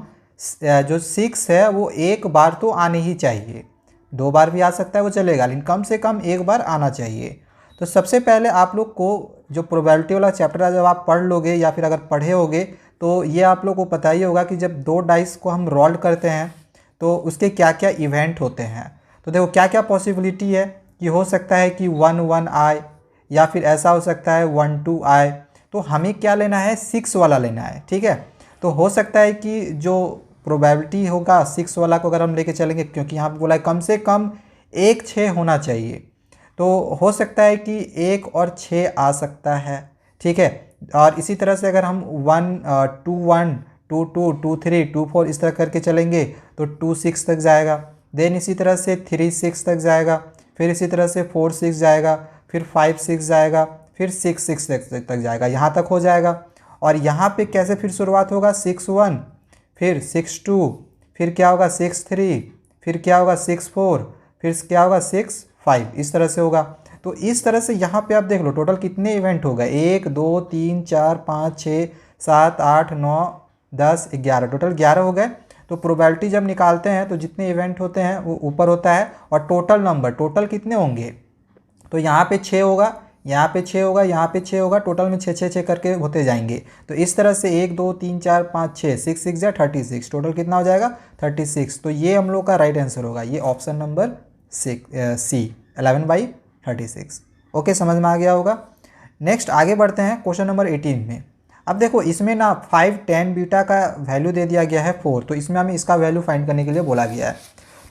जो 6 है वो एक बार तो आने ही चाहिए, 2 बार भी आ सकता है वो चलेगा, लेकिन कम से कम एक बार आना चाहिए। तो सबसे पहले आप लोग को जो प्रोबेबिलिटी वाला चैप्टर जब आप पढ़ लोगे या फिर अगर पढ़े होगे तो ये आप लोग को पता ही होगा कि जब 2 डाइस को हम रोल करते हैं तो उसके क्या क्या इवेंट होते हैं। तो देखो क्या क्या पॉसिबिलिटी है कि हो सकता है कि 1 1 आए, या फिर ऐसा हो सकता है 1 2 आए, तो हमें क्या लेना है, 6 वाला लेना है, ठीक है। तो हो सकता है कि जो प्रोबेबिलिटी होगा 6 वाला को अगर हम लेके चलेंगे, क्योंकि यहाँ पे बोला है कम से कम 1 6 होना चाहिए, तो हो सकता है कि 1 और 6 आ सकता है, ठीक है। और इसी तरह से अगर हम 1 2 1 2 2 2 3 2 4 इस तरह करके चलेंगे तो 2 6 तक जाएगा। देन इसी तरह से 3 6 तक जाएगा, फिर इसी तरह से 4 6 जाएगा, फिर 5 6 जाएगा, फिर 6 6 तक जाएगा, यहाँ तक हो जाएगा। और यहाँ पे कैसे फिर शुरुआत होगा, 6 1, फिर 6 2, फिर क्या होगा 6 3, फिर क्या होगा 6 4, फिर क्या होगा 6 5, इस तरह से होगा। तो इस तरह से यहाँ पे आप देख लो टोटल कितने इवेंट हो गए, 1 2 3 4 5 6 7 8 9 10 11, टोटल 11 हो गए। तो प्रोबेबिलिटी जब निकालते हैं तो जितने इवेंट होते हैं वो ऊपर होता है, और टोटल नंबर टोटल कितने होंगे, तो यहाँ पे 6 होगा, यहाँ पे 6 होगा, यहाँ पे 6 होगा, टोटल में 6 6 6 करके होते जाएंगे। तो इस तरह से 1 2 3 4 5 6 6 6 या 36, टोटल कितना हो जाएगा 36। तो ये हम लोग का राइट आंसर होगा, ये ऑप्शन नंबर सी 11/36। ओके, समझ में आ गया होगा। नेक्स्ट आगे बढ़ते हैं क्वेश्चन नंबर 18 में। अब देखो इसमें ना 5 10 बीटा का वैल्यू दे दिया गया है 4, तो इसमें हमें इसका वैल्यू फाइंड करने के लिए बोला गया है।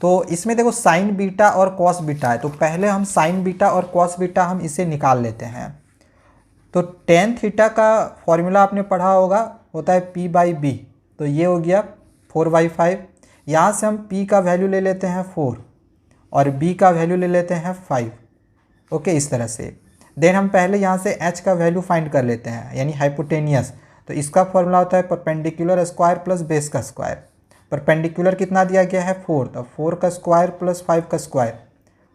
तो इसमें देखो साइन बीटा और कॉस बीटा है, तो पहले हम साइन बीटा और कॉस बीटा हम इसे निकाल लेते हैं। तो टेन थीटा का फॉर्मूला आपने पढ़ा होगा, होता है p/b, तो ये हो गया 4/5। यहाँ से हम p का वैल्यू ले लेते हैं 4 और b का वैल्यू ले लेते हैं 5। ओके, इस तरह से। देन हम पहले यहाँ से h का वैल्यू फाइंड कर लेते हैं, यानी हाइपोटेनियस। तो इसका फॉर्मूला होता है परपेंडिकुलर स्क्वायर प्लस बेस का स्क्वायर। परपेंडिकुलर कितना दिया गया है 4, तो 4 का स्क्वायर प्लस 5 का स्क्वायर,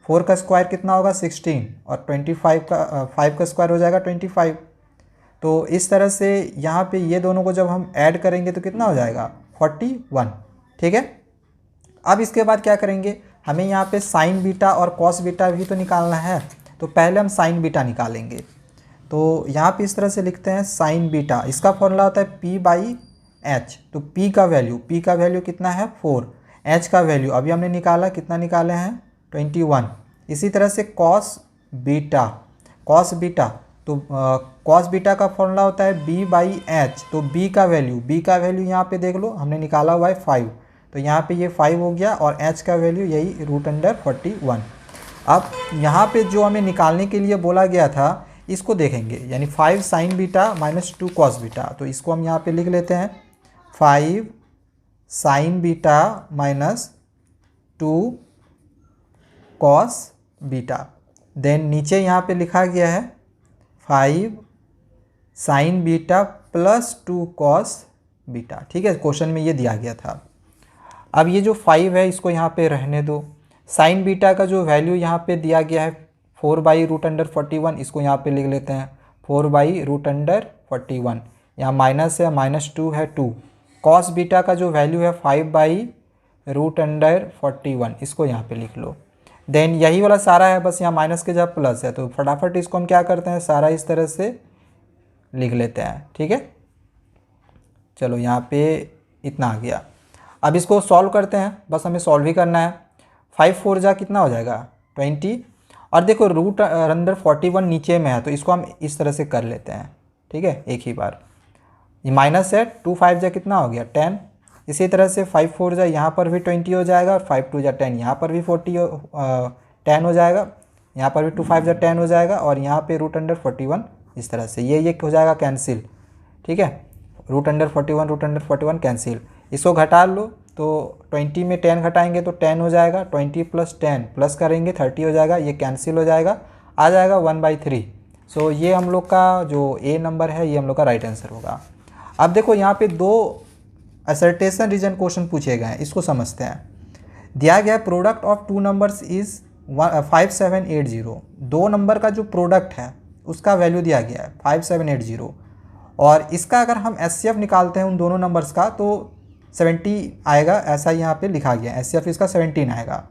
4 का स्क्वायर कितना होगा 16, और 25 का 5 का स्क्वायर हो जाएगा 25। तो इस तरह से यहाँ पे ये दोनों को जब हम ऐड करेंगे तो कितना हो जाएगा 41, ठीक है। अब इसके बाद क्या करेंगे, हमें यहाँ पे साइन बीटा और कॉस बीटा भी तो निकालना है, तो पहले हम साइन बीटा निकालेंगे। तो यहाँ पे इस तरह से लिखते हैं साइन बीटा, इसका फॉर्मूला होता है p/h। तो p का वैल्यू कितना है 4, h का वैल्यू अभी हमने निकाला, कितना निकाले हैं 21। इसी तरह से कॉस बीटा, तो कॉस बीटा का फॉर्मूला होता है b/h। तो b का वैल्यू यहाँ पे देख लो, हमने निकाला हुआ है 5, तो यहाँ पे ये 5 हो गया, और h का वैल्यू यही √41। अब यहाँ पे जो हमें निकालने के लिए बोला गया था इसको देखेंगे, यानी 5 sine beta minus 2 cos beta. तो इसको हम यहाँ पे लिख लेते हैं 5 sine beta minus 2 cos beta. Then नीचे यहाँ पे लिखा गया है 5 sine beta plus 2 cos beta, ठीक है, क्वेश्चन में ये दिया गया था। अब ये जो 5 है इसको यहाँ पे रहने दो। साइन बीटा का जो वैल्यू यहाँ पे दिया गया है 4/√41, इसको यहाँ पे लिख लेते हैं 4/√41। यहाँ माइनस है, -2 है 2। कॉस बीटा का जो वैल्यू है 5/√41, इसको यहाँ पे लिख लो। देन यही वाला सारा है, बस यहाँ माइनस के जब प्लस है, तो फटाफट इसको हम क्या करते हैं, सारा इस तरह से लिख लेते हैं, ठीक है। चलो यहाँ पे इतना आ गया। अब इसको सॉल्व करते हैं, बस हमें सॉल्व ही करना है। 5 4 जा कितना हो जाएगा 20, और देखो √41 नीचे में है, तो इसको हम इस तरह से कर लेते हैं, ठीक है, एक ही बार। ये माइनस है, 2 5 जा कितना हो गया 10। इसी तरह से 5 4 जा यहाँ पर भी 20 हो जाएगा, और 5 2 जा 10, यहाँ पर भी 10 हो जाएगा, यहाँ पर भी 2 5 जा 10 हो जाएगा, और यहाँ पे √41 इस तरह से ये हो जाएगा कैंसिल, ठीक है। √41 कैंसिल, इसको घटा लो, तो 20 में 10 घटाएंगे तो 10 हो जाएगा, 20 + 10 प्लस करेंगे 30 हो जाएगा, ये कैंसिल हो जाएगा, आ जाएगा 1/3। सो ये हम लोग का जो ए नंबर है ये हम लोग का राइट आंसर होगा। अब देखो यहाँ पे 2 असर्टेशन रीजन क्वेश्चन पूछे गए हैं, इसको समझते हैं। दिया गया product of 2 numbers is 5780। 2 number का जो प्रोडक्ट है उसका वैल्यू दिया गया है 5780, और इसका अगर हम HCF निकालते हैं उन दोनों नंबर्स का तो 70 आएगा, ऐसा यहाँ पे लिखा गया है। HCF इसका 17 आएगा,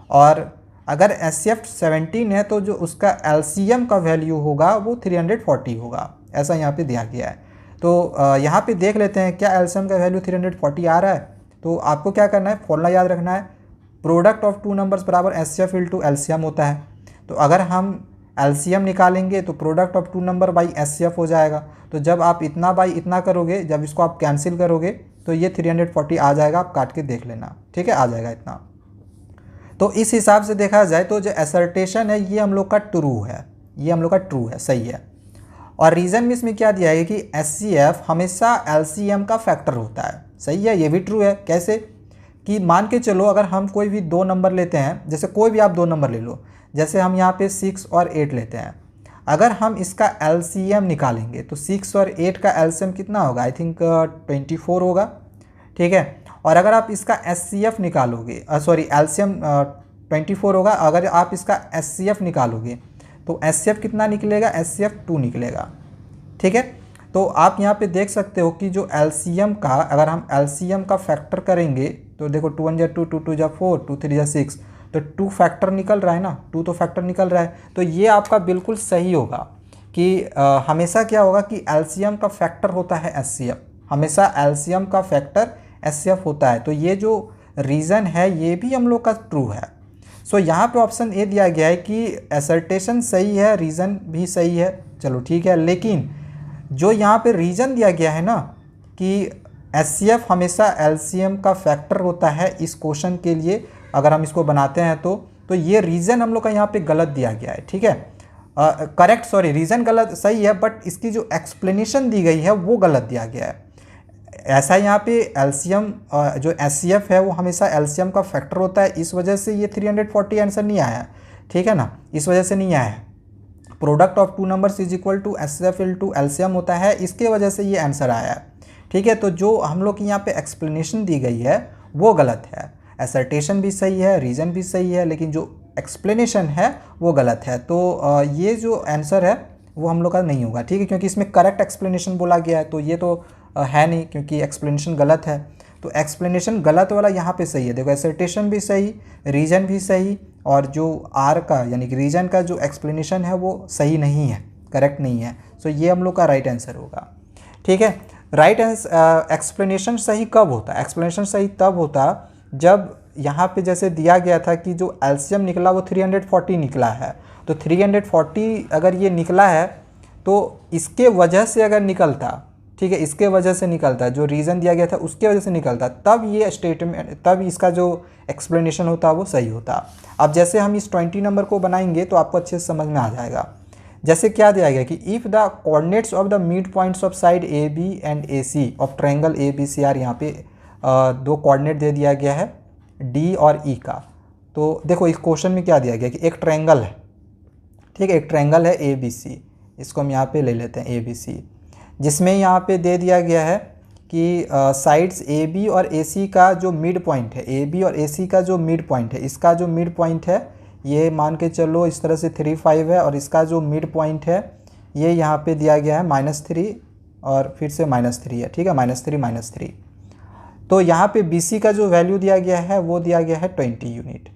और अगर HCF 17 है तो जो उसका LCM का वैल्यू होगा वो 340 होगा, ऐसा यहाँ पे दिया गया है। तो यहाँ पे देख लेते हैं क्या LCM का वैल्यू 340 आ रहा है। तो आपको क्या करना है, फॉर्मूला याद रखना है, प्रोडक्ट ऑफ 2 नंबर्स बराबर HCF × LCM होता है। तो अगर हम एलसीएम निकालेंगे तो product of two number by HCF हो जाएगा। तो जब आप इतना बाई इतना करोगे, जब इसको आप कैंसिल करोगे तो ये 340 आ जाएगा। आप काट के देख लेना, ठीक है, आ जाएगा इतना। तो इस हिसाब से देखा जाए तो जो असर्टेशन है ये हम लोग का ट्रू है, ये हम लोग का ट्रू है, सही है। और रीज़न में इसमें क्या दिया है कि एचसीएफ हमेशा एलसीएम का फैक्टर होता है, सही है, ये भी ट्रू है। कैसे कि मान के चलो अगर हम कोई भी दो नंबर लेते हैं, जैसे कोई भी आप दो नंबर ले लो, जैसे हम यहाँ पे 6 और 8 लेते हैं, अगर हम इसका एलसीएम निकालेंगे तो 6 और 8 का एलसीएम कितना होगा, आई थिंक 24 होगा, ठीक है। और अगर आप इसका एचसीएफ निकालोगे, सॉरी एलसीएम 24 होगा, अगर आप इसका एचसीएफ निकालोगे तो एचसीएफ कितना निकलेगा, एचसीएफ 2 निकलेगा, ठीक है। तो आप यहाँ पे देख सकते हो कि जो एलसीएम का, अगर हम एलसीएम का फैक्टर करेंगे तो देखो 2 1 2 2 2 4 2 3 6, तो 2 फैक्टर निकल रहा है ना, 2 तो फैक्टर निकल रहा है। तो ये आपका बिल्कुल सही होगा कि हमेशा क्या होगा कि एलसीएम का फैक्टर होता है एचसीएफ, हमेशा एलसीएम का फैक्टर एचसीएफ होता है। तो ये जो रीज़न है ये भी हम लोग का ट्रू है। सो यहाँ पे ऑप्शन ए दिया गया है कि असर्टेशन सही है, रीज़न भी सही है, चलो ठीक है। लेकिन जो यहाँ पे रीज़न दिया गया है ना कि एचसीएफ हमेशा एलसीएम का फैक्टर होता है इस क्वेश्चन के लिए, अगर हम इसको बनाते हैं तो ये रीज़न हम लोग का यहाँ पे गलत दिया गया है, ठीक है। करेक्ट, सॉरी, रीज़न गलत सही है, बट इसकी जो एक्सप्लेनेशन दी गई है वो गलत दिया गया है। ऐसा यहाँ पे एलसीएम जो एचसीएफ है वो हमेशा एलसीएम का फैक्टर होता है, इस वजह से ये 340 आंसर नहीं आया, ठीक है ना, इस वजह से नहीं आया है। Product of two numbers is equal to HCF into LCM होता है, इसके वजह से ये आंसर आया है, ठीक है। तो जो हम लोग की यहाँ पे एक्सप्लेनेशन दी गई है वो गलत है, असर्टेशन भी सही है, रीज़न भी सही है, लेकिन जो एक्सप्लेनेशन है वो गलत है। तो ये जो आंसर है वो हम लोग का नहीं होगा, ठीक है, क्योंकि इसमें करेक्ट एक्सप्लेनेशन बोला गया है, तो ये तो है नहीं, क्योंकि एक्सप्लेनेशन गलत है। तो एक्सप्लेनेशन गलत वाला यहाँ पे सही है, देखो असर्टेशन भी सही, रीज़न भी सही, और जो आर का यानी कि रीज़न का जो एक्सप्लेनेशन है वो सही नहीं है, करेक्ट नहीं है। सो ये हम लोग का राइट आंसर होगा, ठीक है। राइट एक्सप्लेनेशन सही कब होता है, एक्सप्लेनेशन सही तब होता जब यहाँ पे जैसे दिया गया था कि जो एलसीएम निकला वो 340 निकला है, तो 340 अगर ये निकला है तो इसके वजह से अगर निकलता, ठीक है, इसके वजह से निकलता, जो रीज़न दिया गया था उसके वजह से निकलता, तब ये स्टेटमेंट, तब इसका जो एक्सप्लेनेशन होता वो सही होता। अब जैसे हम इस 20 नंबर को बनाएंगे तो आपको अच्छे से समझ में आ जाएगा। जैसे क्या दिया गया कि if the coordinates of the mid points of side A B and A C of triangle A B C are, यहाँ पे दो कोऑर्डिनेट दे दिया गया है डी और ई का। तो देखो इस क्वेश्चन में क्या दिया गया कि एक ट्रायंगल है, ठीक है, एक ट्रायंगल है ए बी सी, इसको हम यहाँ पे ले लेते हैं ए बी सी, जिसमें यहाँ पे दे दिया गया है कि साइड्स ए बी और ए सी का जो मिड पॉइंट है, ए बी और ए सी का जो मिड पॉइंट है, इसका जो मिड पॉइंट है ये मान के चलो इस तरह से 3 5 है, और इसका जो मिड पॉइंट है ये यहाँ पे दिया गया है -3 और फिर से -3 है, ठीक है, -3 -3। तो यहाँ पे बी सी का जो वैल्यू दिया गया है वो दिया गया है 20 यूनिट।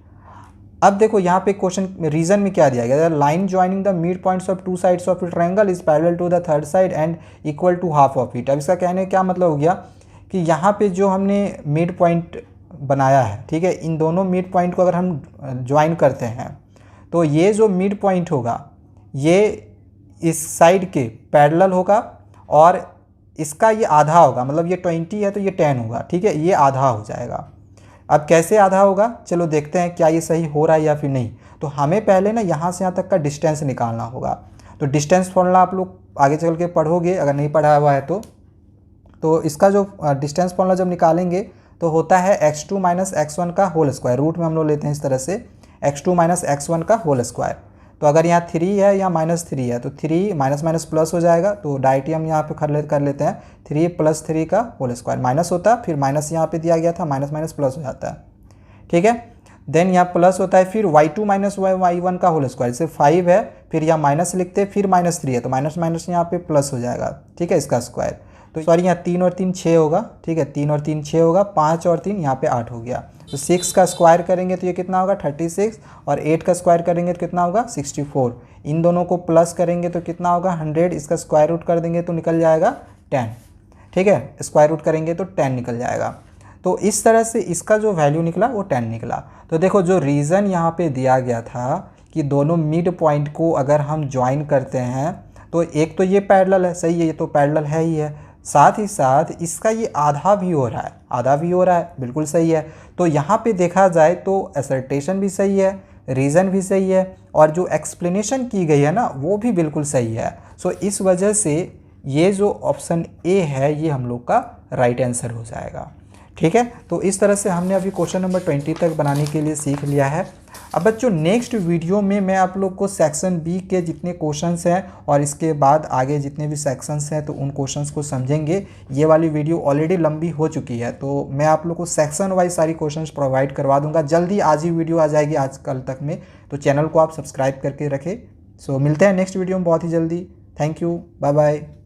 अब देखो यहाँ पे क्वेश्चन रीजन में क्या दिया गया, line joining the mid points of 2 sides of a triangle is parallel to the third side and equal to half of it. अब इसका कहने का क्या मतलब हो गया कि यहाँ पे जो हमने मिड पॉइंट बनाया है, ठीक है, इन दोनों मिड पॉइंट को अगर हम ज्वाइन करते हैं तो ये जो मिड पॉइंट होगा ये इस साइड के पैरेलल होगा और इसका ये आधा होगा, मतलब ये 20 है तो ये 10 होगा, ठीक है, ये आधा हो जाएगा। अब कैसे आधा होगा, चलो देखते हैं क्या ये सही हो रहा है या फिर नहीं। तो हमें पहले ना यहाँ से यहाँ तक का डिस्टेंस निकालना होगा। तो डिस्टेंस फॉर्मूला आप लोग आगे चल के पढ़ोगे, अगर नहीं पढ़ा हुआ है तो इसका जो डिस्टेंस फॉर्मूला जब निकालेंगे तो होता है x2 - x1 का होल स्क्वायर, रूट में हम लोग लेते हैं इस तरह से x2 - x1 का होल स्क्वायर। तो अगर यहाँ 3 है या -3 है तो 3 माइनस प्लस हो जाएगा, तो डायरेक्टली हम यहाँ पे कर लेते हैं 3 + 3 का होल स्क्वायर, माइनस होता है, फिर माइनस यहाँ पे दिया गया था, माइनस प्लस हो जाता है, ठीक है। देन यहाँ प्लस होता है, फिर y2 - y1 का होल स्क्वायर, जैसे 5 है, फिर यहाँ माइनस लिखते हैं, फिर -3 है तो माइनस यहाँ पे प्लस हो जाएगा, ठीक है, इसका स्क्वायर। तो सॉरी यहाँ 3 और 3 6 होगा, ठीक है, 3 और 3 6 होगा, 5 और 3 यहाँ पे 8 हो गया। तो 6 का स्क्वायर करेंगे तो ये कितना होगा 36, और 8 का स्क्वायर करेंगे तो कितना होगा 64। इन दोनों को प्लस करेंगे तो कितना होगा 100, इसका स्क्वायर रूट कर देंगे तो निकल जाएगा 10, ठीक है, स्क्वायर रूट करेंगे तो 10 निकल जाएगा। तो इस तरह से इसका जो वैल्यू निकला वो 10 निकला। तो देखो जो रीज़न यहाँ पे दिया गया था कि दोनों मिड पॉइंट को अगर हम ज्वाइन करते हैं तो एक तो ये पैरेलल है, सही है, ये तो पैरेलल है ही है, साथ ही साथ इसका ये आधा भी हो रहा है, आधा भी हो रहा है, बिल्कुल सही है। तो यहाँ पे देखा जाए तो असर्टेशन भी सही है, रीज़न भी सही है, और जो एक्सप्लेनेशन की गई है ना वो भी बिल्कुल सही है। सो इस वजह से ये जो ऑप्शन ए है ये हम लोग का राइट आंसर हो जाएगा। ठीक है, तो इस तरह से हमने अभी क्वेश्चन नंबर 20 तक बनाने के लिए सीख लिया है। अब बच्चों नेक्स्ट वीडियो में मैं आप लोग को सेक्शन बी के जितने क्वेश्चंस हैं और इसके बाद आगे जितने भी सेक्शंस हैं तो उन क्वेश्चंस को समझेंगे। ये वाली वीडियो ऑलरेडी लंबी हो चुकी है, तो मैं आप लोग को सेक्शन वाइज सारी क्वेश्चंस प्रोवाइड करवा दूंगा जल्दी। आज ही वीडियो आ जाएगी, आज कल तक में, तो चैनल को आप सब्सक्राइब करके रखें। सो मिलते हैं नेक्स्ट वीडियो में बहुत ही जल्दी। Thank you, bye bye.